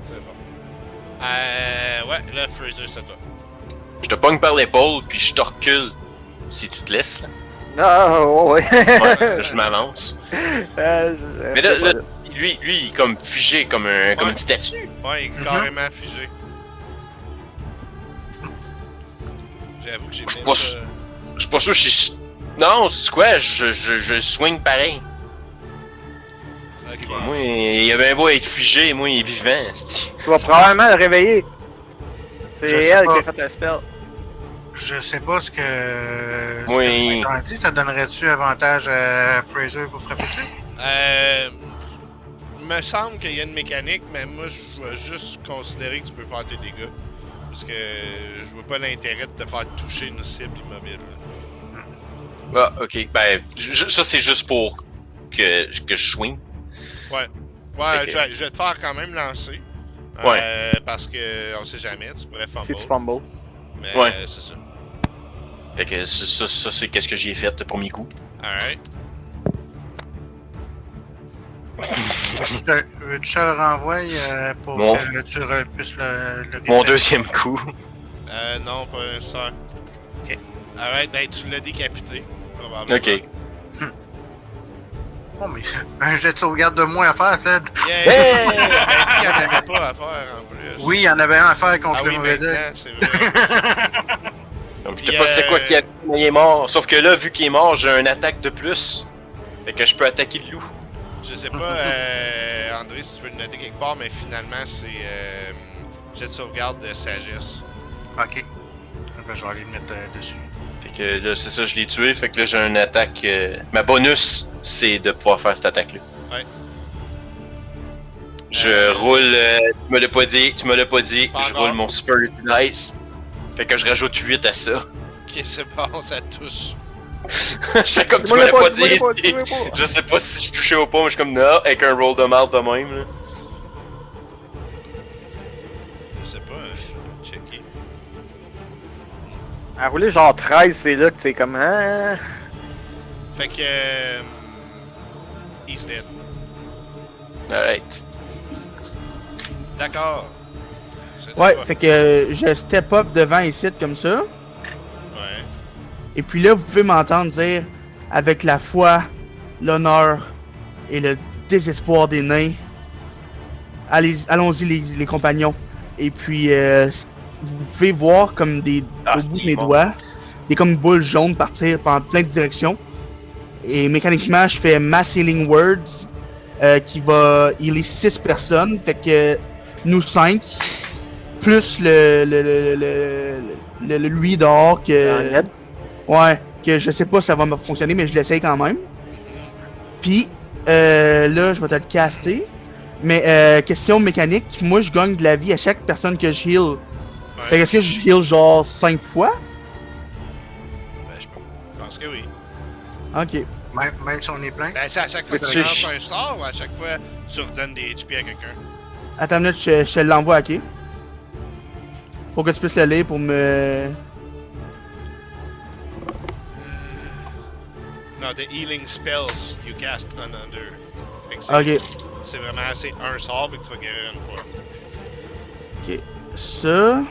A: C'est bon. Ouais, là, Fraser, c'est toi.
E: Je te pogne par l'épaule puis je te recule. Si tu te laisses là.
C: non, ouais.
E: Ouais, je m'avance. Mais là, lui, il est comme figé comme une statue.
A: Ouais, il est carrément figé. J'avoue que j'ai
E: Je suis
A: mis
E: pas
A: ça.
E: sûr. Je suis pas sûr si. Non, c'est quoi? Je swing pareil.
A: Ok.
E: Moi, il a bien beau être figé, moi, il est vivant. c'ti.
C: Tu vas probablement le réveiller. C'est
B: Je sais
C: elle
B: pas.
C: qui a fait le spell.
B: Je sais pas ce que.
E: Oui.
B: Ce que dit, ça donnerait-tu avantage à Fraser pour frapper dessus?
A: Me semble qu'il y a une mécanique, mais moi je vais juste considérer que tu peux faire tes dégâts. Parce que je vois pas l'intérêt de te faire toucher une cible immobile.
E: Ah, ok. Ben, ça, c'est juste pour que je swing.
A: Ouais,
E: Ok.
A: je vais te faire quand même lancer.
E: Ouais.
A: Parce que on sait jamais, tu pourrais fumble.
C: Si tu fumbles.
A: Mais
E: Ouais.
A: c'est ça.
E: Fait que ça c'est qu'est-ce que j'ai fait le premier coup.
A: Alright.
B: Tu te le renvoies pour
E: Bon.
B: que tu puisses le
E: Mon deuxième coup.
A: Non, pas nécessaire.
B: Ok.
A: Alright, ben tu l'as décapité, probablement.
E: Ok.
B: Oh, mais un jet de sauvegarde de moins à faire, Ced.
A: Yeah!
E: Hey!
A: Ben, il y en avait pas à faire en plus.
B: Oui, il y en avait un à faire contre
A: Ah
B: le
A: oui,
B: mauvais œil.
A: maintenant, c'est vrai.
E: Donc, je sais pas c'est quoi qui a mais il est mort. Sauf que là, vu qu'il est mort, j'ai un attaque de plus. Fait que je peux attaquer le loup.
A: Je sais pas, André, si tu peux le noter quelque part, mais finalement, c'est jet de sauvegarde de sagesse.
B: Ok. Ben, je vais aller le mettre dessus.
E: Fait que là, c'est ça, je l'ai tué. Fait que là, j'ai une attaque. Ma bonus, c'est de pouvoir faire cette attaque-là.
A: Ouais.
E: Je roule. Tu me l'as pas dit.
A: Pas
E: Je
A: encore.
E: roule mon Super Dice. Fait que je rajoute 8 à ça.
A: Ok, c'est bon, ça touche.
E: C'est comme tu me l'as pas dit. Je sais pas si je touchais ou pas, mais je suis comme non, avec un roll de marde de même. Là.
A: Je sais pas, je vais checker.
C: À rouler genre 13, c'est là que c'est comme. Hein?
A: Fait que. He's dead.
E: Alright.
A: D'accord. C'est
D: Ouais,
A: toi.
D: fait que je step up devant ici comme ça.
A: Ouais.
D: Et puis là, vous pouvez m'entendre dire, avec la foi, l'honneur et le désespoir des nains, allons-y les compagnons. Et puis, vous pouvez voir comme au bout de mes doigts, des comme boules jaunes partir dans plein de directions. Et mécaniquement, je fais Mass Healing Words, qui va healer 6 personnes. Fait que nous 5, plus le lui dehors que... Ouais, que je sais pas si ça va me fonctionner, mais je l'essaye quand même. Puis, là, je vais te le caster. Mais, question mécanique, moi, je gagne de la vie à chaque personne que je heal. Fait que est-ce que je heal genre 5 fois?
A: Ben, je pense que oui.
D: Ok.
B: Même si on est plein.
A: Ben, c'est à chaque fois que
C: Mais
A: tu
C: tu-
A: lances un sort ou à chaque fois tu redonnes des HP à quelqu'un?
D: Attends une minute, je te l'envoie à qui? Pour que tu puisses le lire pour me...
A: Non, the healing spells you cast on under. Fait que
D: Ok.
A: c'est vraiment assez un sort, fait que tu vas guérir une fois.
D: Ok. Ça...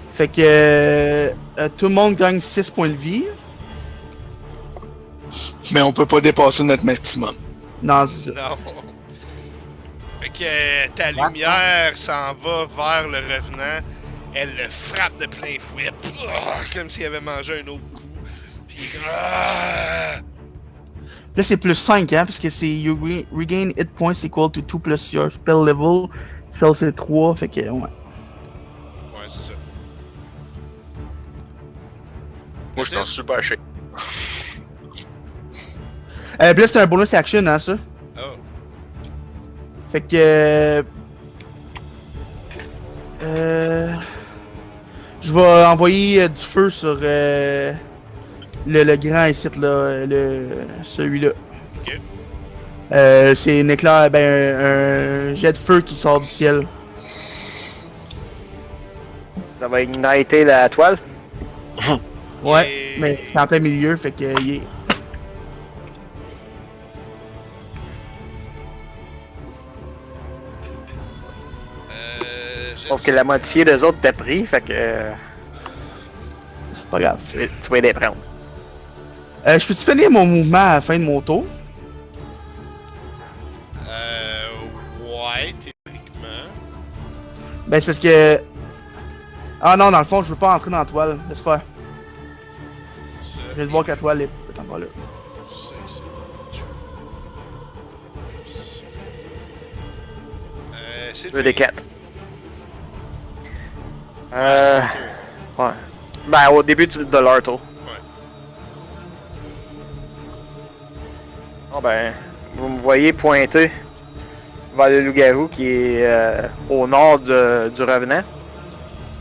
D: Fait que... tout le monde gagne 6 points de vie.
F: Mais on peut pas dépasser notre maximum.
D: Non, c'est ça.
A: Non. Fait que ta lumière s'en va vers le revenant. Elle le frappe de plein fouet. Comme s'il avait mangé un autre coup. Puis.
D: Là, c'est plus 5, hein, parce que c'est you regain hit points equal to 2 plus your spell level. Spell, c'est 3, fait que, ouais.
A: Ouais, c'est ça.
E: Moi, je suis en super shape.
D: Puis là, c'est un bonus action, hein, ça.
A: Oh.
D: Fait que... je vais envoyer du feu sur le grand ici, là, celui-là.
A: Ok.
D: C'est un éclair, un jet de feu qui sort du ciel.
C: Ça va igniter la toile.
D: Ouais,
A: Et-
D: mais c'est en plein milieu, fait que...
A: Je
C: Sauf
A: sais-
C: que la moitié des autres t'as pris, fait que.
D: Pas grave.
C: Tu vas les prendre.
D: Je peux-tu finir mon mouvement à la fin de mon tour?
A: Ouais, théoriquement.
D: Ben, c'est parce que... Ah non, dans le fond, je veux pas entrer dans la toile. Laisse faire.
A: Ça,
D: Je viens de voir que la toile est encore là.
A: c'est- c'est
C: Je veux des 4.
A: Euh...
C: Ouais. Ben, au début de leur tour.
A: Ouais.
C: Bon, ben, vous me voyez pointer vers le loup-garou qui est au nord du revenant.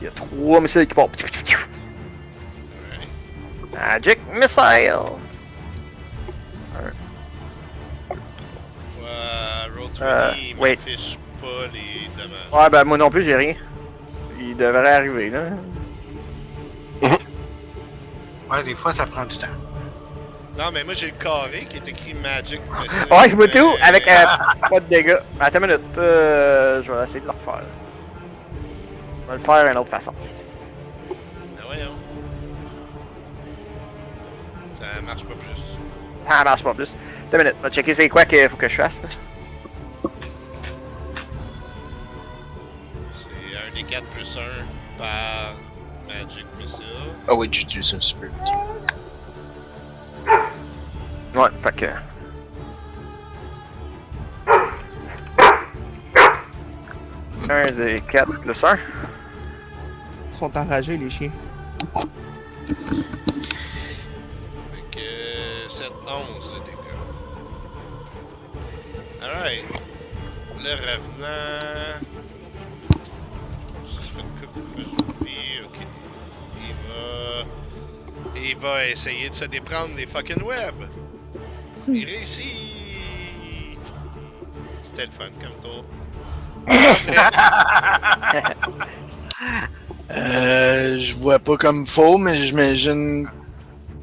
C: Il y a 3 missiles qui partent. Magic Missile!
A: Roll 20, il
C: wait.
A: m'affiche pas les dommages.
C: Ouais, ben, moi non plus, j'ai rien. Il devrait arriver, là.
B: Ouais, des fois, ça prend du temps.
A: Non, mais moi j'ai le carré qui est écrit Magic.
C: Ouais, je me tout avec pas de dégâts. Attends une minute, je vais essayer de le refaire. Je vais le faire d'une autre façon.
A: Ah, voyons. Ça marche pas plus.
C: Ça marche pas plus. Attends une minute, on va checker c'est quoi qu'il faut que je fasse. Là.
A: C'est un des 4 plus 1 par Magic Missile.
E: Ah oui, j'utilise un super.
C: Ouais, fait que. Un des 4 plus 1.
D: Ils sont enragés, les chiens.
A: Fait que 7, 11 de dégâts. Alright. Le revenant. Ça se fait une coupe de mesure. Ok. Il va essayer de se déprendre des fucking webs. Il réussit. C'était le fun comme tour.
F: Je vois pas comme faux, mais j'imagine.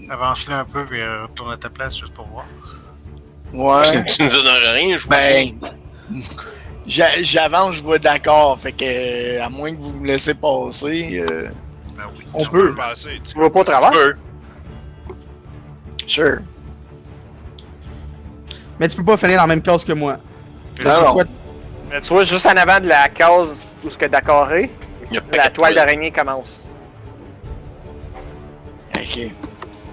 B: Avance-le un peu et retourne à ta place juste pour voir.
F: Ouais.
E: Tu ne donnes rien, je vois.
F: Ben. J'avance, je vois d'accord. Fait que, à moins que vous me laissez passer.
B: Ben oui.
D: On
A: Tu
D: peut.
A: passer.
C: Tu vois pas au travers?
E: Peu.
F: Sure.
D: Mais tu peux pas finir dans la même case que moi.
F: Non.
C: Mais tu vois, juste en avant de la case où ce que d'accord est,
E: Il y a pas
C: la
E: de
C: toile d'araignée commence.
F: Ok.
D: Fait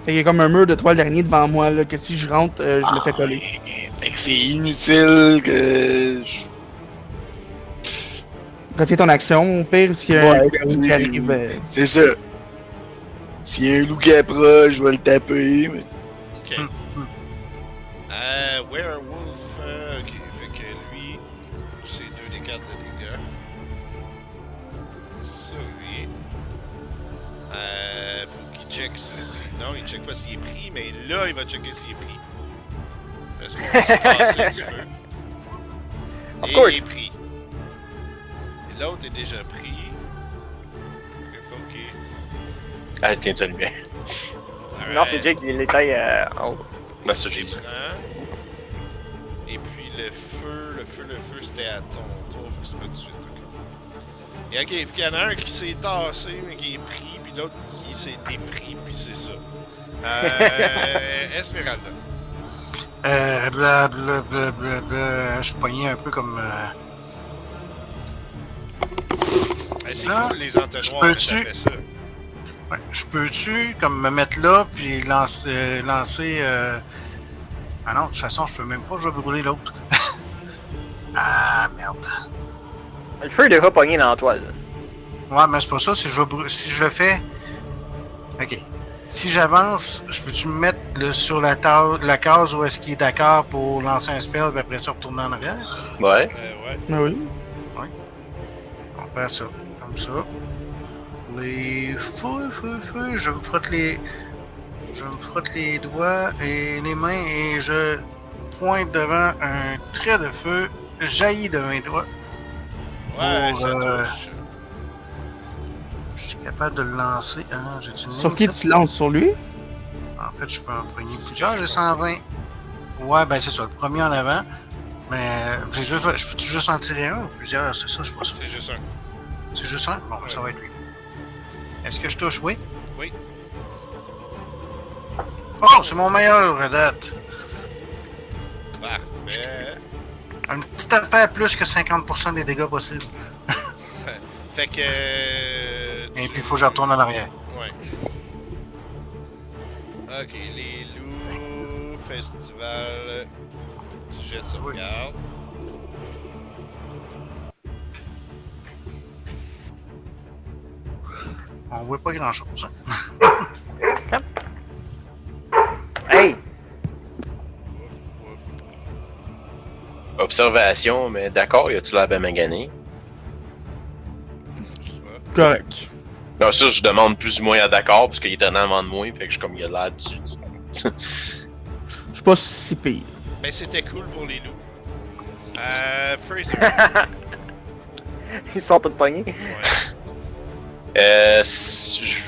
D: qu'il y a comme un mur de toile d'araignée devant moi, là, que si je rentre, je le fais coller.
F: Fait que c'est inutile que.
D: Retiens ton action, au pire, s'il y a un
F: Ouais,
D: loup qui arrive.
F: C'est ça. S'il y a un loup qui est proche, je vais le taper. Mais...
A: Ok. Werewolf. Ok, fait que lui, c'est 2d4 de dégâts. Ça, lui. Faut qu'il check si. Non, il check pas s'il est pris, mais là, il va checker s'il est pris. Parce qu'on va se casser un petit peu.
C: Of
A: Et
C: course.
A: il est pris. Et l'autre est déjà pris. Ok.
E: Ah, tiens-tu le bien.
C: Non, c'est Jake qui l'étaye en haut.
E: Ben, ça, j'ai dit.
A: Et puis le feu, c'était à ton tour, faut que c'est pas tout de suite, ok. Et ok, puis il y en a un qui s'est tassé, mais qui est pris, puis l'autre qui s'est dépris, puis c'est ça. Esmeralda.
B: Je suis pogné un peu comme.
A: C'est
B: Ah,
A: cool les entonnoirs,
B: je
A: mais
B: peux-tu-
A: ça fait ça.
B: Ouais, je peux-tu comme me mettre là puis lancer. Ah non, de toute façon, je peux même pas, je vais brûler l'autre. Ah merde.
C: Le feu est déjà pogné dans la toile.
B: Ouais, mais c'est pas ça, si si je le fais. Ok. Si j'avance, je peux-tu me mettre sur la case où est-ce qu'il est d'accord pour lancer un spell puis après ça retourner en arrière?
E: Ouais.
A: Ouais.
D: Ah oui.
B: On va faire ça. Comme ça. Les feux, je me frotte les doigts et les mains et je pointe devant un trait de feu jaillit de mes doigts.
A: Ouais,
B: Pour,
A: ça touche.
B: Je suis capable de le lancer. Ah, j'ai-tu une
D: Sur
B: ligne,
D: qui
B: ça?
D: tu lances? Sur lui?
B: En fait, je peux en prendre plusieurs. J'ai 120. Ouais, ben c'est ça, le premier en avant. Mais je peux juste en tirer un ou plusieurs? C'est ça, je sais pas ça.
A: C'est juste un.
B: C'est juste un? Bon, ça va être lui. Est-ce que je touche? Oui?
A: Oui.
B: Oh, c'est mon meilleur à date.
A: Parfait.
B: Une petite affaire plus que 50% des dégâts possibles.
A: Fait que.
B: Et puis, il faut que je retourne en arrière.
A: Ouais. Ok, les loups, festival, jet de sauvegarde.
B: On voit pas grand-chose. Hein.
C: Hey!
E: Observation, mais d'accord, y a-tu l'air bien magané?
D: Correct.
E: Non, ça, je demande plus ou moins à d'accord, parce qu'il est en avant de moi, fait que je suis comme, il a l'air du...
D: Je suis pas si pire.
A: Ben, c'était cool pour les loups. Fraser.
C: Ils sont tous pognés.
A: Ouais.
E: Si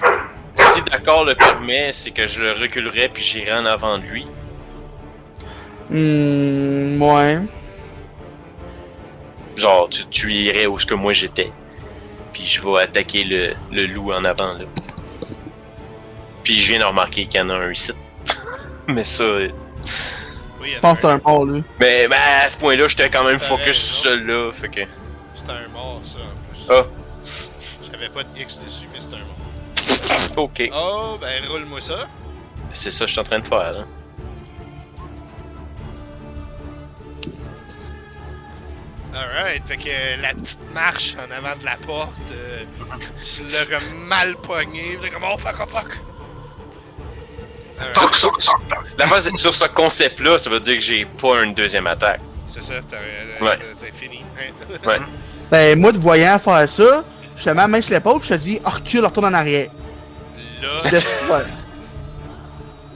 E: d'accord le permet, c'est que je le reculerais puis j'irai en avant de lui.
D: Ouais.
E: Genre, tu irais où ce que moi j'étais. Puis je vais attaquer le loup en avant, là. Puis je viens de remarquer qu'il y en a un ici. Mais ça...
A: Oui, il y en
D: Je
A: a
D: pense que c'est un mort, lui.
E: Mais à ce point-là, j'étais quand même
A: T'as
E: focus sur
A: raison.
E: celui-là, fait que...
A: C'était un mort, ça, en plus.
E: Ah.
A: J'avais pas de X dessus, mais c'était un mort.
E: Ok.
A: Oh, ben, roule-moi ça.
E: C'est ça que je suis en train de faire, là.
A: Alright, fait que la petite marche en avant de la porte, tu l'auras mal pogné, t'es comme oh fuck,
E: Sur, sur- sur- la base, sur ce concept-là, ça veut dire que j'ai pas une deuxième attaque.
A: C'est ça,
E: Ouais.
A: c'est fini.
E: Ouais.
D: Ben, moi, te voyant faire ça, je te mets la main sur l'épaule, puis je te dis, recule, retourne en arrière.
A: Là,
D: Tu laisses faire.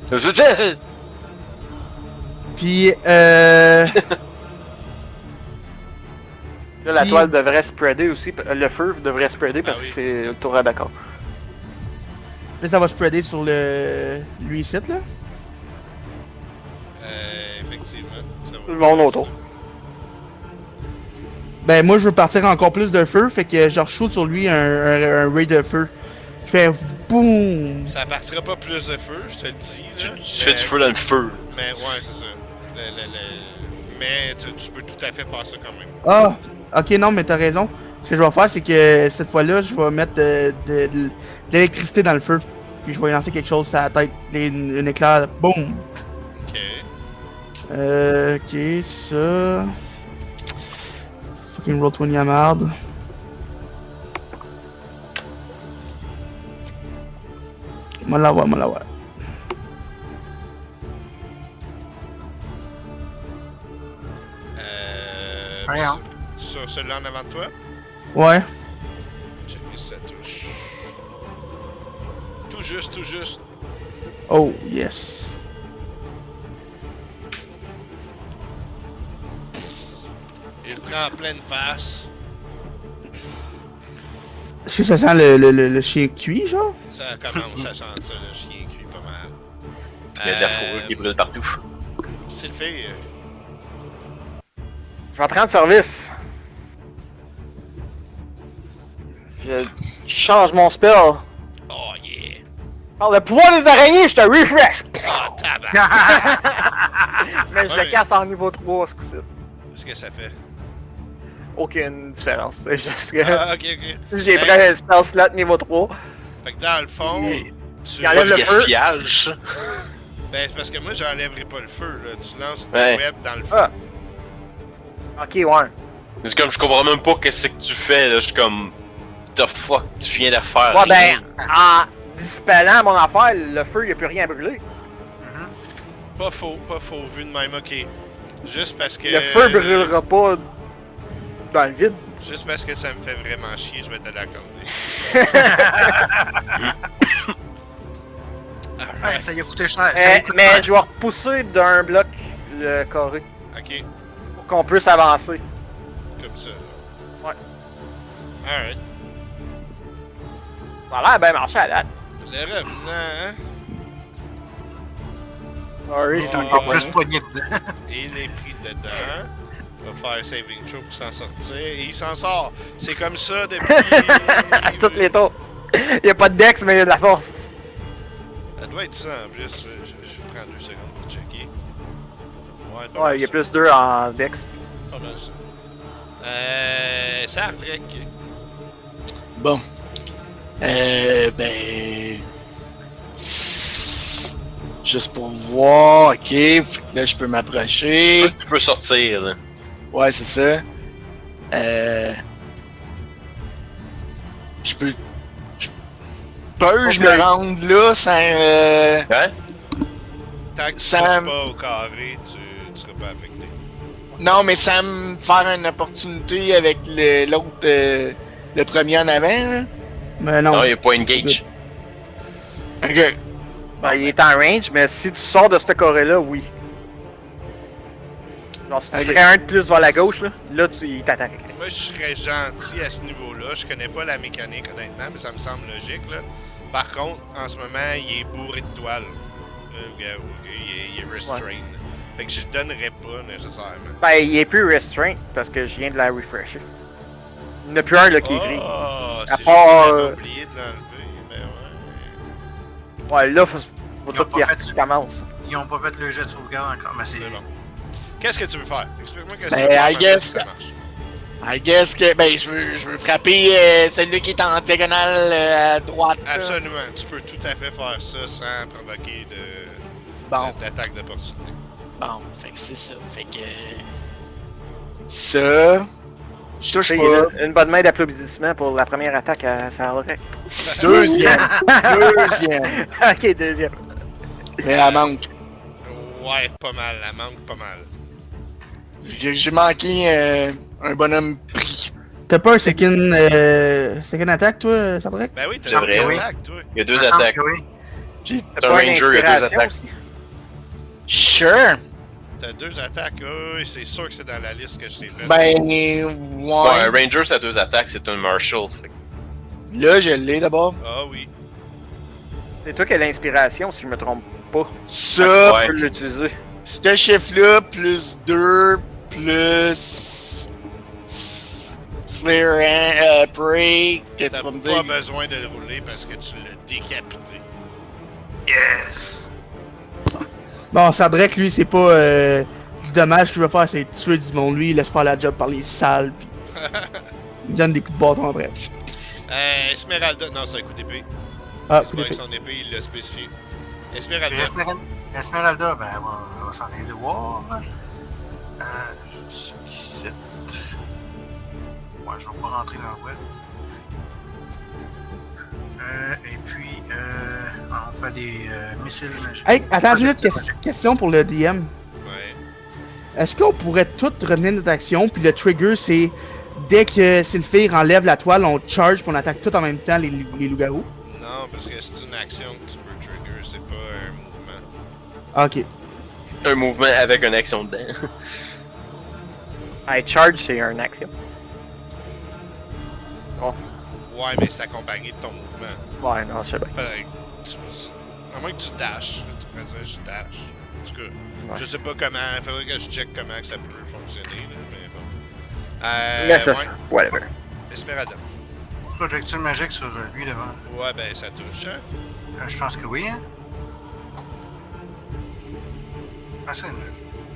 E: Ça veut dire.
D: Puis,
C: Là, la
D: Puis-
C: toile devrait spreader aussi. Le feu devrait spreader parce
A: oui.
C: que c'est le tour à d'accord.
D: là, ça va spreader sur lui ici, là.
A: effectivement. Ça va.
C: Mon auto.
D: Ben, moi, je veux partir encore plus de feu, fait que je shoot sur lui un ray de feu. Je fais boum!
A: Ça partira pas plus de feu, je te le dis.
E: Tu
A: Là,
E: fais du feu dans le feu.
A: Mais ouais, c'est ça. Mais tu peux tout à fait faire ça quand même.
D: Ah! Ok, non, mais t'as raison. Ce que je vais faire, c'est que cette fois-là, je vais mettre de l'électricité dans le feu. Puis je vais lancer quelque chose sur la tête. Une éclair. Boum!
A: Ok.
D: Ok, ça. Fucking roll 20 à marde. Moi la voir.
B: Rien.
A: Sur celui-là en avant de toi,
D: Ouais.
A: checker si ça touche. Tout juste.
D: Oh, yes.
A: Il le prend en pleine face.
D: Est-ce que ça sent le chien cuit, genre?
A: Ça commence à sentir ça, le chien cuit pas mal.
E: Il y a de la fourrure qui brûle partout.
A: C'est le fait.
C: Je vais entrer en service. Je change mon spell.
A: Oh yeah!
C: Par le pouvoir des araignées, je te refresh.
A: Ah, tabac!
C: Mais je
A: Ouais.
C: le casse en niveau 3 ce coup-ci.
A: Qu'est-ce que ça fait?
C: Aucune différence. C'est juste que
A: Ah, ok.
C: j'ai
A: Ben,
C: pris un spell slot niveau 3.
A: Fait que dans le fond, tu...
C: Il enlève
E: Pas du
C: le feu.
E: gaspillage.
A: Ben, c'est parce que moi, j'enlèverai pas le feu, là. Tu lances
E: Ouais.
A: ta web dans le feu.
C: Ah. Ok, ouais.
E: C'est comme, je comprends même pas qu'est-ce que tu fais, là. Je suis comme. The fuck, tu viens de faire.
C: Ouais,
E: rien.
C: ben, en dispellant mon affaire, le feu, il a plus rien à brûler.
A: Pas faux, vu de même, ok. Juste parce que...
C: Le feu brûlera pas dans le vide.
A: Juste parce que ça me fait vraiment chier, je vais te l'accorder.
B: Ouais,
A: Alright.
B: ça y a coûté cher. Ça y a coûté
C: Mais
B: cher.
C: je vais repousser d'un bloc le carré
A: Ok,
C: pour qu'on puisse avancer.
A: comme ça.
C: Ouais.
A: Alright.
C: Ça a l'air bien marché à date.
A: Le revenant, hein?
C: Sorry,
B: Il
C: c'est
B: est
C: encore
B: encore
C: plus.
B: plus poigné dedans.
A: Il est pris dedans. Il va faire saving throw pour s'en sortir. Et il s'en sort. C'est comme ça depuis...
C: Toutes les tours. Il y a pas de dex, mais il y a de la force.
A: Ça doit être ça en plus. Je prends 2 secondes pour checker. Ouais, donc,
C: Ouais, il y a plus 2 en dex.
A: pas mal ça. Sartrek.
F: Bon. Ben. Juste pour voir, ok. Fait que là, je peux m'approcher.
E: Tu peux sortir, là.
F: Ouais, c'est ça. Je peux. Je me rendre là sans.
E: Ouais?
A: Tant que tu
F: Sam.
A: passes pas au carré, tu seras pas affecté.
F: Non, mais sans me faire une opportunité avec l'autre. Le premier en avant, là.
D: Mais non.
E: Non, il n'y a pas engage.
F: Ok.
C: Ben, il est en range, mais si tu sors de ce carré-là, oui. Genre, si tu
F: Ok.
C: ferais un de plus vers la gauche, là il t'attaque.
A: Moi, je serais gentil à ce niveau-là. Je connais pas la mécanique, honnêtement, mais ça me semble logique, là. Par contre, en ce moment, il est bourré de toiles. Il est restrained. Fait que je donnerais pas, nécessairement.
C: Ben, il est plus restraint parce que je viens de la refresher. Il n'y en a plus un là qui est gris.
A: Oh,
C: À
A: c'est
C: part,
A: juste que j'avais oublié de l'enlever. Ben ouais.
C: Ouais, là, faut
B: Ils ont
C: tout
B: pas
C: qu'il
B: fait le-
C: commence.
B: Ils ont pas fait le jet de sauvegarde encore, mais c'est.
A: C'est bon. Qu'est-ce que tu veux faire? Explique-moi qu'est-ce que
F: Ben,
A: tu veux faire.
F: I guess
A: si ça marche.
F: I guess que. Ben, je veux frapper celui qui est en diagonale à droite. là.
A: Absolument. Tu peux tout à fait faire ça sans provoquer
F: Bon.
A: d'attaque d'opportunité.
F: Bon, fait que c'est ça. Fait que. Ça. Je touche
C: Tu sais,
F: pas.
C: une bonne main d'applaudissement pour la première attaque à Sarlorek.
F: Deuxième. Deuxième.
C: Ok, deuxième.
F: Mais elle manque.
A: Ouais, pas mal, elle manque pas mal.
F: J'ai manqué un bonhomme pris.
D: T'as pas un second attack, toi, Sadrek?
A: Ben oui, t'as
B: Semble
A: deux
B: que oui.
A: attaques, toi.
E: Il y a deux
B: Il me semble
E: attaques.
B: que oui.
E: C'est
C: T'as
E: un
C: pas
E: ranger, il y a deux
C: inspiration
E: attaques.
C: aussi?
F: Sure.
A: T'as deux attaques, oui, c'est sûr que c'est dans la liste que je t'ai faite.
F: Ben,
E: Ouais, un
F: ouais.
E: ranger, ça a deux attaques, c'est un marshal. Fait que-
F: Là, je l'ai d'abord.
A: Ah oui.
C: C'est toi qui as l'inspiration, si je me trompe pas.
F: Ça,
E: Ouais.
C: Tu peux l'utiliser.
F: ce chiffre-là, plus 2, plus. Slayer, Prey, que
A: T'as
F: tu vas me
A: pas
F: dire.
A: besoin de le rouler parce que tu l'as décapité.
B: Yes!
D: Bon, Sadrek, lui, c'est pas du dommage qu'il veut faire, c'est tuer du monde. Lui, il laisse faire la job par les salles, pis il donne des coups de bâton après.
A: Esmeralda, non, c'est un coup d'épée.
D: Ah,
A: C'est
D: coup
A: pas avec
D: d'épée.
A: son épée, il l'a spécifié.
B: C'est
A: Esmeralda.
B: Esmeralda, ben, on va s'en aller le voir. Ici. Ouais, je vais pas rentrer dans le web. Et puis, on fait des missiles magiques.
D: Hey, attends une minute,
B: Projectiles magiques.
D: question pour le DM.
A: Ouais.
D: Est-ce qu'on pourrait tout revenir notre action, puis le trigger, c'est dès que Sylphir enlève la toile, on charge, puis on attaque tout en même temps les loups-garous?
A: Non, parce que c'est une action que tu peux trigger, c'est pas un mouvement.
D: Ah, ok.
E: Un mouvement avec une action dedans.
C: I charge, c'est une action.
A: Ouais, mais c'est accompagné de ton mouvement.
C: Ouais, non, c'est bien.
A: À moins que tu dashes, tu pourrais dire je dash. En tout cas,
C: Ouais.
A: je sais pas comment, il faudrait que je check comment que ça peut fonctionner, là, mais bon.
C: Yes, yes.
A: Ouais,
C: Whatever.
A: Esmeralda.
B: Projectile magique sur lui devant.
A: Ouais, ben ça touche, hein.
B: Je pense que oui, hein? Ah, c'est une.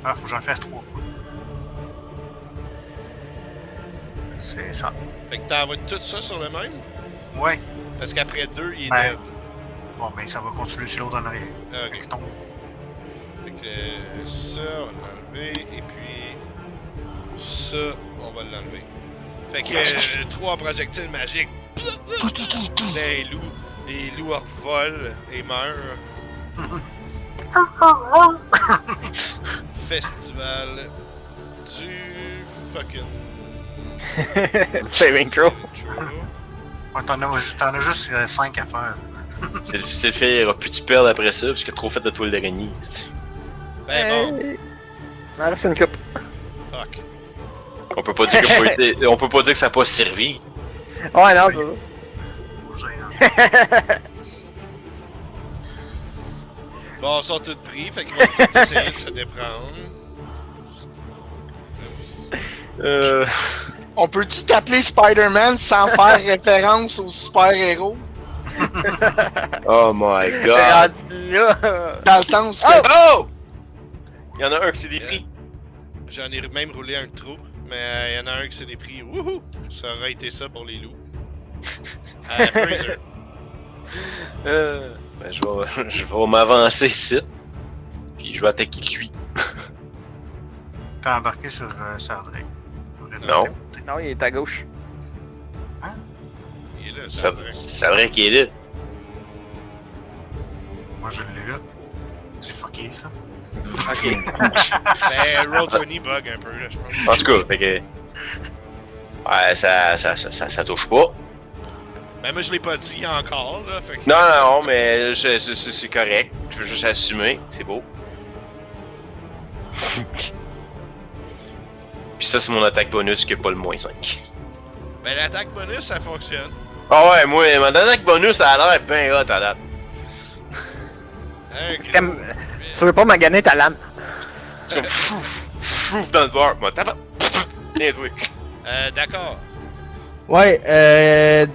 B: Ah, faut que j'en fasse 3 fois. C'est ça.
A: Fait que t'envoies tout ça sur le même,
B: Ouais.
A: parce qu'après 2, il est
B: Ben.
A: dead.
B: Bon, mais ça va continuer sur l'autre en arrière.
A: Ah, ok.
B: Fait que tombe.
A: Fait que ça, on va l'enlever, et puis ça, on va l'enlever. Fait que 3 projectiles magiques. Les loups volent et meurent. Festival du fucking.
C: Saving throw.
B: Ouais, t'en as juste 5 à faire.
E: C'est le fait, il aura plus de perdre après ça, parce qu'il a trop fait de toile d'araignée. c'est-
A: Ben bon,
C: Il m'en reste une coupe.
A: fuck.
E: On peut pas dire qu'il a pas été- on peut pas dire que ça a pas servi.
C: Ouais, non, c'est
B: Au géant.
A: Bon, ils sont tous pris, fait qu'ils vont tous essayer de se déprendre.
F: On peut-tu t'appeler Spider-Man sans faire référence aux super-héros?
E: Oh my
C: C'est
E: god.
C: rendu là.
F: Dans le sens que.
E: Oh! Il y en a un qui s'est dépris.
A: J'en ai même roulé un de trop, mais il y en a un qui s'est pris. Wouhou! Ça aurait été ça pour les loups. Fraser.
E: Ben, je vais m'avancer ici. Puis je vais attaquer lui.
B: T'as embarqué sur Sardrek.
E: Non.
C: Non, il est à gauche.
A: Il est là,
E: Ça-
A: ça vrai.
E: C'est vrai qu'il est là.
B: Moi, je l'ai là. C'est fucké, ça.
C: Ok.
A: Ben, Roll20 bug un peu, là, je pense.
E: En tout cas, fait que. Ouais, ça touche pas.
A: Ben, moi, je l'ai pas dit encore, là. Fait que...
E: Non, mais c'est correct. Je veux juste assumer. C'est beau. Puis ça, c'est mon attaque bonus qui est pas le moins 5.
A: Ben, l'attaque bonus, ça fonctionne.
E: Ah ouais, moi, mon attaque bonus, ça a l'air bien hot à date.
A: Un gros-
C: T'aimes- Tu veux pas maganer ta lame?
E: C'est comme fouf dans le bar. Moi, tape. Tiens, joué.
A: D'accord.
D: Ouais,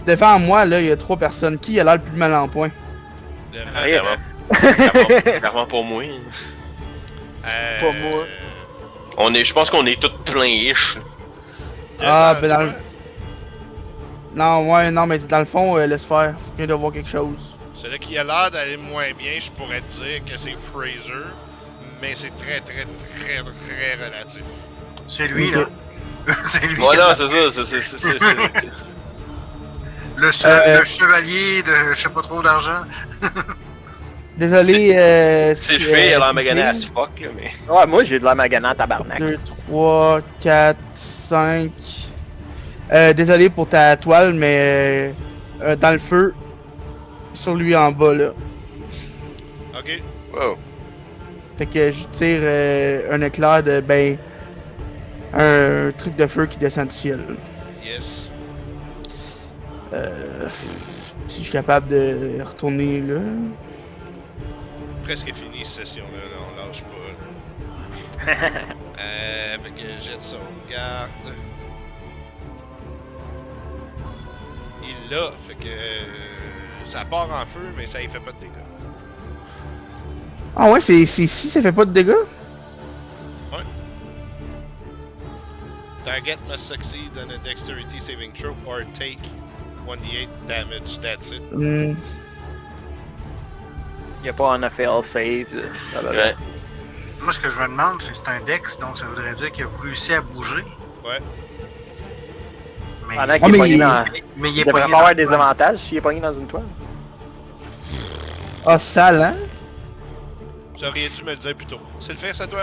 D: devant moi, là, il y a 3 personnes. Qui a l'air le plus mal en point?
A: Le
C: Rien.
E: Clairement pas moi.
F: Pas moi.
E: Je pense qu'on est tous plein-ish.
D: Ah, ben dans le... Non, ouais, non, mais dans le fond, laisse faire. Je viens de voir quelque chose.
A: Celui qui a l'air d'aller moins bien, je pourrais te dire que c'est Fraser, mais c'est très relatif.
B: C'est lui,
D: Ok.
B: là. C'est lui.
E: Voilà, c'est ça. C'est-
B: Le chevalier de je sais pas trop d'argent.
D: Désolé,
E: C'est le fait, il a l'air magané as fuck, là, mais.
C: Ouais, moi j'ai de la magané en tabarnak.
D: 2, 3, 4, 5. Désolé pour ta toile, mais dans le feu, sur lui en bas là.
A: Ok.
E: Wow.
D: Fait que je tire un éclair de ben un truc de feu qui descend du ciel.
A: Yes.
D: Si je suis capable de retourner là.
A: Presque fini cette session-là, là, on lâche pas. Là. Fait que jet de sauvegarde. Il l'a, fait que ça part en feu, mais ça y fait pas de dégâts.
D: Ah ouais, c'est si ça fait pas de dégâts?
A: Target must succeed on a dexterity saving throw or take 1d8 damage, that's it.
C: Y'a pas un fail save.
E: Ouais.
B: Moi, ce que je me demande, c'est un dex, donc ça voudrait dire qu'il a réussi à bouger.
A: Ouais.
B: Mais,
C: Pendant
D: Ah,
C: qu'il est
D: mais
C: pogné
D: il-
C: dans.
B: mais il
C: Il
B: est
C: devrait
B: pogné
C: pas avoir
B: dans
C: des
B: le coin.
C: avantages s'il est pogné dans une toile.
D: Ah, sale, hein?
A: J'aurais dû me le dire plus tôt. C'est le faire, ça, toi?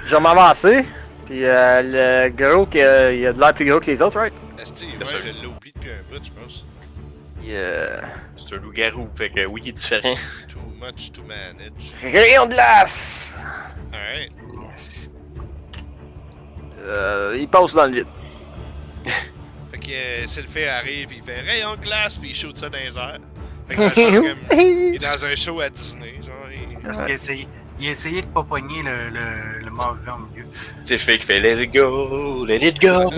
C: Je vais m'avancer. Puis le gros, il a de l'air plus gros que les autres, right?
A: Esti, ouais, je l'ai oublié depuis un bout, je pense.
E: C'est un loup-garou, fait que oui, il est différent.
A: Too much to manage.
C: Rayon de glace!
A: Alright.
C: Il passe dans le vide.
A: Fait que Sylphie arrive, il fait rayon de glace, puis il shoot ça dans les airs. Fait que dans le sens comme, il est dans un show à Disney, genre.
B: Parce qu'il a essayé de pas pogner le mort vivant au milieu.
E: C'est fait qu'il fait let it go, let it go.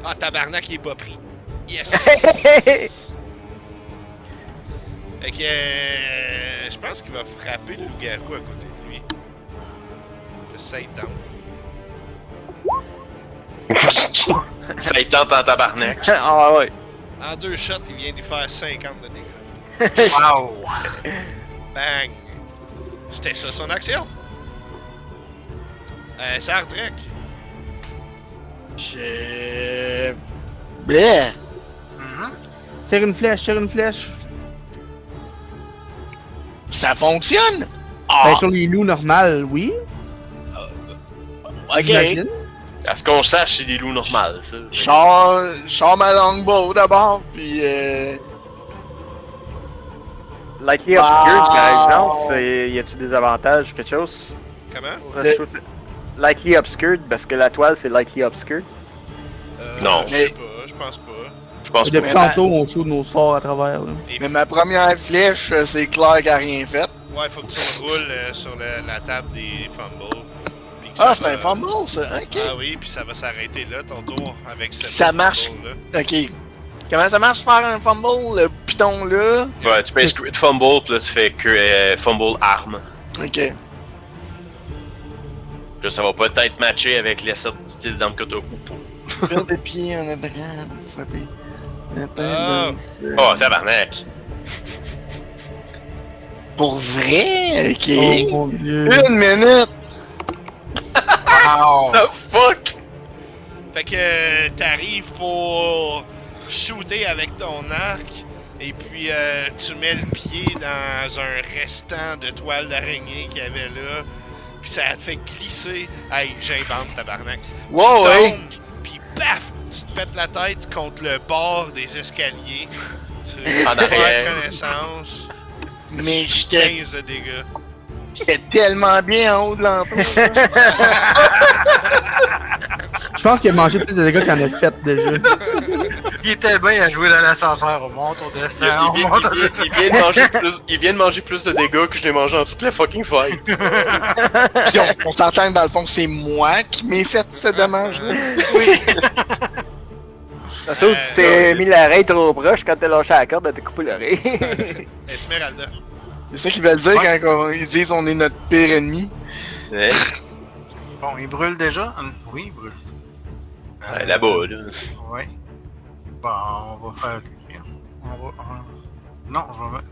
A: Ah, tabarnak, il est pas pris. Yes! Fait que je pense qu'il va frapper le loup-garou à côté de lui. Juste ça, il tente.
E: Ça y tente en tabarnak.
C: Ah ouais.
A: En 2 shots, il vient d'y faire 50 de dégâts.
B: Wow!
A: Bang! C'était ça son action. Sardrek.
F: Je... Bleh!
B: Mhm.
D: Tire une flèche, tire une flèche.
F: Ça fonctionne?
D: Ben,
F: Ah!
D: sur les loups normales, oui.
F: Ok.
D: J'imagine.
E: À ce qu'on sache, c'est des loups normales, ça.
F: Je sors ma longbow d'abord, puis
C: Lightly Obscured, par exemple, y a-tu des avantages, quelque chose?
A: Comment?
C: Pour shooter? Lightly Obscured, parce que la toile c'est Lightly Obscured.
E: Non.
A: Je sais pas, je pense pas.
E: Je pense
D: Depuis
E: pas.
D: tantôt, on shoot nos sorts à travers. Là.
A: Et
F: mais ma première flèche, c'est clair qu'elle a rien fait.
A: ouais, faut que tu roules sur la table des fumbles. Puis que
F: Ah,
A: ça
F: c'est un
A: va-
F: fumble, ça? Ok.
A: Ah oui, puis ça va s'arrêter là, ton tour, avec ce
F: Ça marche.
A: là.
F: Ok. Comment ça marche faire un fumble, le piton là?
E: Ouais, tu pèses crit fumble, pis là tu fais fumble arme.
F: Ok.
E: Puis là, ça va peut-être matcher avec l'essai de style d'arme que t'as ou pas.
F: Perdre des pieds en attaquant, frapper.
A: Ah.
E: Oh, tabarnak!
F: Pour vrai? Ok.
D: Oh mon dieu.
F: Une minute!
B: Wow!
E: The fuck!
A: Fait que t'arrives pour shooter avec ton arc, et puis tu mets le pied dans un restant de toile d'araignée qu'il y avait là, puis ça te fait glisser. Hey, j'invente, tabarnak.
F: Wow,
A: Tu
F: ouais!
A: tombes, puis paf! Tu te pètes la tête contre le bord des escaliers. Tu
E: En
A: perds
E: arrière.
A: connaissance.
F: Mais j'étais
A: 15 de dégâts.
F: tellement bien en haut de l'entour.
D: Je pense qu'il a mangé plus de dégâts qu'il en a fait déjà.
B: Il était bien à jouer dans l'ascenseur. On monte, on descend, on monte, on descend.
E: Il vient de manger plus de dégâts que je l'ai mangé en toute la fucking fight.
F: Puis on s'entend que dans le fond, c'est moi qui m'ai fait ce dommage-là.
C: Ça tu t'es mis l'oreille trop proche quand t'as lâché la corde, t'as coupé l'oreille.
A: Esmeralda.
F: C'est ça qu'ils veulent dire quand ils disent on est notre pire ennemi.
E: Ouais,
B: Bon, il brûle déjà? Oui, il brûle.
E: là-bas, là.
B: Ouais. Bon, on va faire lui. On va... Non, je vais mettre...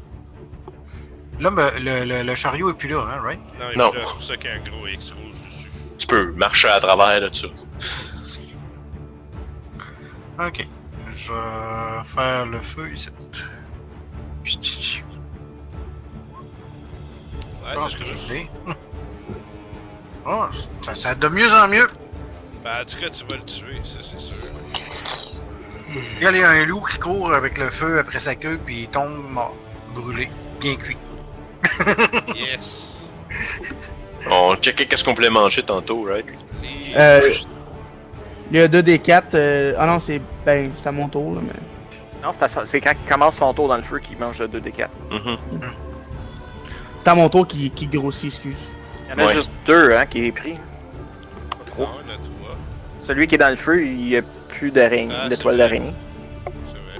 B: Là, ben, le chariot est plus là, hein, right?
A: Non, il
E: Non.
A: est là, c'est pour ça qu'il y a un gros X rouge dessus.
E: Tu peux marcher à travers de ça.
B: Ok. Je vais faire le feu ici. Je
A: Ouais,
B: pense
A: ça
B: que je
A: touche.
B: l'ai. Oh, ça de mieux en mieux.
A: Ben, en tout cas, tu vas le tuer, ça c'est sûr.
B: Regarde, il y a un loup qui court avec le feu après sa queue, puis il tombe mort, brûlé, bien cuit.
A: Yes.
E: On checkait qu'est-ce qu'on voulait manger tantôt, right?
A: Et-
D: Il y a 2d4. Ah non, c'est à mon tour, là, mais.
C: Non, c'est quand il commence son tour dans le feu qu'il mange le 2d4.
E: Mhm.
D: C'est à mon tour qui grossit, excuse.
C: Il y en a
E: Ouais.
C: juste 2 hein, qui est pris. Pas trop.
A: Non, il y en a 3.
C: Celui qui est dans le feu, il n'y a plus d'araignée,
A: Ah,
C: d'étoile
A: c'est vrai.
C: d'araignée.
A: C'est vrai.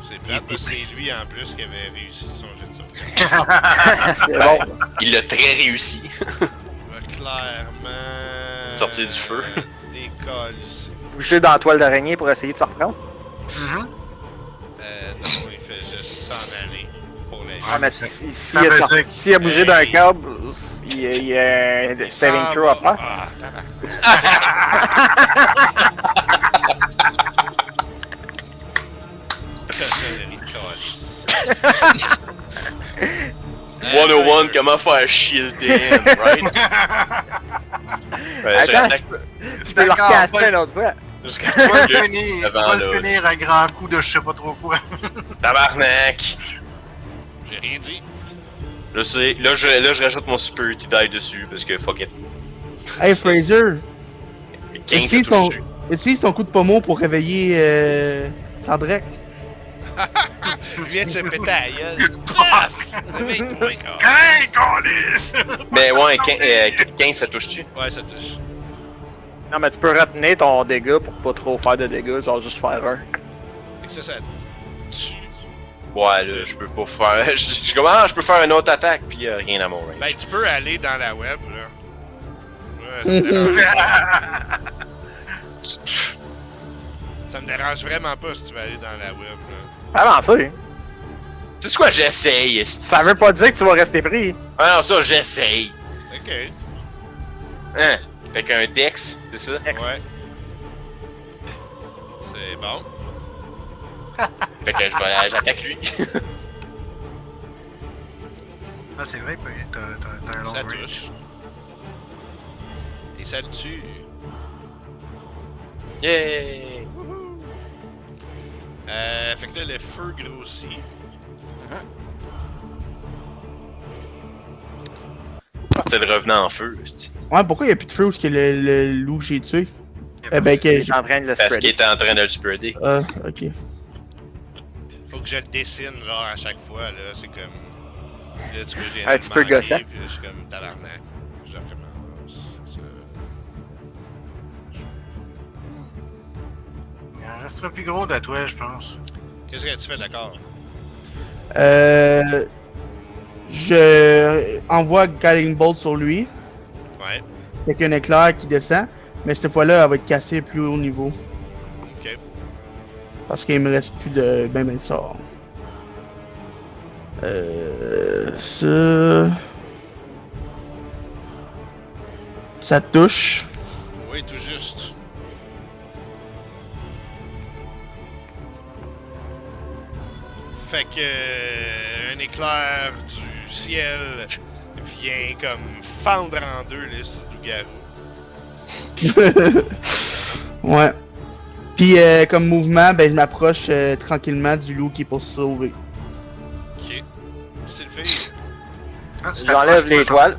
A: C'est plate parce que c'est lui en plus qui avait réussi son jet de sauvegarde.
C: C'est bon.
E: Il l'a très réussi.
A: Va clairement.
E: Sortir du feu.
A: Décolle ici.
C: Bouger dans la toile d'araignée pour essayer de s'en reprendre.
B: Mhm.
A: Non, il fait juste s'en aller pour les.
C: Ah, mais
B: ça-
C: s'il
B: ça veut dire que-
C: a bougé
A: Hey.
C: d'un câble, il y a un saving throw à faire.
A: Ah, tabarnak. Connerie de calice.
E: 101, comment faire shielder him, right?
C: Attends, je peux le
B: D'accord,
C: recaster une autre fois.
E: Jusqu'à
B: On va le
E: le
B: finir,
E: avant
B: on va le
E: là.
B: finir à grands coups de je sais pas trop quoi.
E: Tabarnak!
A: J'ai rien dit.
E: Je sais, là je rajoute mon Superiority Die dessus parce que fuck it.
D: Hey Fraser,
E: 15
D: Ici,
E: ça
D: ton-
E: touche.
D: utilise ton coup de pommeau pour réveiller Sandrek.
A: Il vient de se péter à la gueule. Paf! Réveille-toi, gars.
B: Hey, câlisse!
E: Mais ouais, 15 ça touche-tu?
A: Ouais, ça touche.
C: Non, mais tu peux retenir ton dégât pour pas trop faire de dégâts, genre juste faire un.
A: Fait que ça tue.
E: Ouais, là, je peux pas faire. Je commence, je peux faire une autre attaque, pis rien à mon range.
A: Ben, tu peux aller dans la web, là. Ouais, ça me dérange. Ça me dérange vraiment pas si tu veux aller dans la web, là.
C: Avancez.
E: Tu sais quoi, j'essaye, esti.
C: Ça veut pas dire que tu vas rester pris.
E: Ah non, ça, j'essaye.
A: Ok.
E: Hein? Fait qu'un Dex, c'est ça?
A: Ouais. C'est bon.
E: Fait que j'attaque lui.
B: Ah, c'est vrai, t'as un long
A: Ça
B: range.
A: touche. Et ça le tue.
E: Yay!
A: Fait que là, le feu grossit.
E: C'est le revenant en feu, esti.
D: Ouais, pourquoi il n'y a plus de feu où est-ce que le loup que j'ai tué? Eh ben, que
C: Il est en train de le
E: Parce qu'il
C: spreader.
E: était en train de le spreader.
D: Ah, ok.
A: Faut que je le dessine, genre, à chaque fois, là. C'est comme. Là, tu vois, j'ai
C: Un petit peu gossant.
A: Puis là, je suis comme tabarnak. Je recommence. Ça.
B: Il en restera plus gros de toi, je pense.
A: Qu'est-ce que tu fais, d'accord?
D: Je envoie Guiding Bolt sur lui,
A: Ouais.
D: avec un éclair qui descend, mais cette fois-là, elle va être cassée plus haut niveau.
A: Ok.
D: Parce qu'il me reste plus de ben de sorts. Ça touche.
A: Oui, tout juste. Fait que un éclair du ciel vient comme fendre en deux les loups-garous.
D: Ouais. Puis comme mouvement, ben je m'approche tranquillement du loup qui est pour se sauver.
A: Ok. Sylvie,
B: Ah, tu
C: J'enlève
B: t'approches,
C: l'étoile.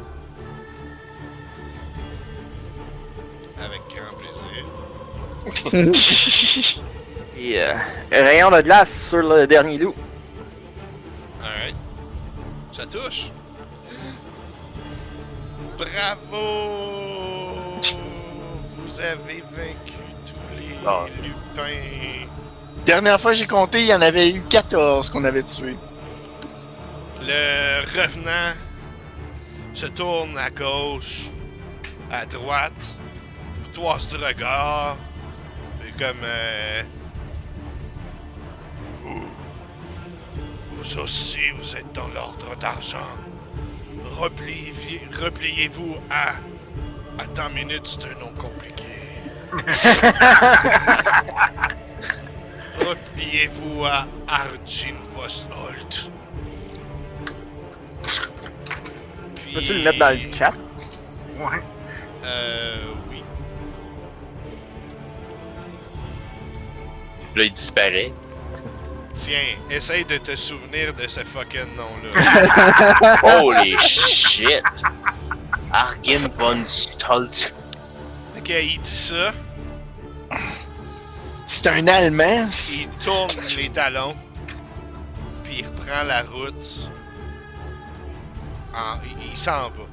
A: avec grand plaisir.
C: Et rayon de glace sur le dernier loup.
A: Alright. Ça touche. Bravo! Vous avez vaincu tous les
E: Ah.
A: lupins.
F: Dernière fois que j'ai compté, il y en avait eu 14 qu'on avait tués.
A: Le revenant se tourne à gauche, à droite, vous toise du regard. C'est comme vous aussi, vous êtes dans l'ordre d'argent. Repliez-vous à. Attends une minute, c'est un nom compliqué. Repliez-vous à Arjin Vostholt. Puis...
C: Peux-tu le mettre dans le chat?
B: Ouais.
A: Oui.
E: Là, il disparaît.
A: Tiens, essaye de te souvenir de ce fucking nom-là.
E: Holy shit! Argin von Stolz.
A: Ok, il dit ça,
F: C'est un Allemand.
A: il tourne les talons, puis il reprend la route. Il s'en va.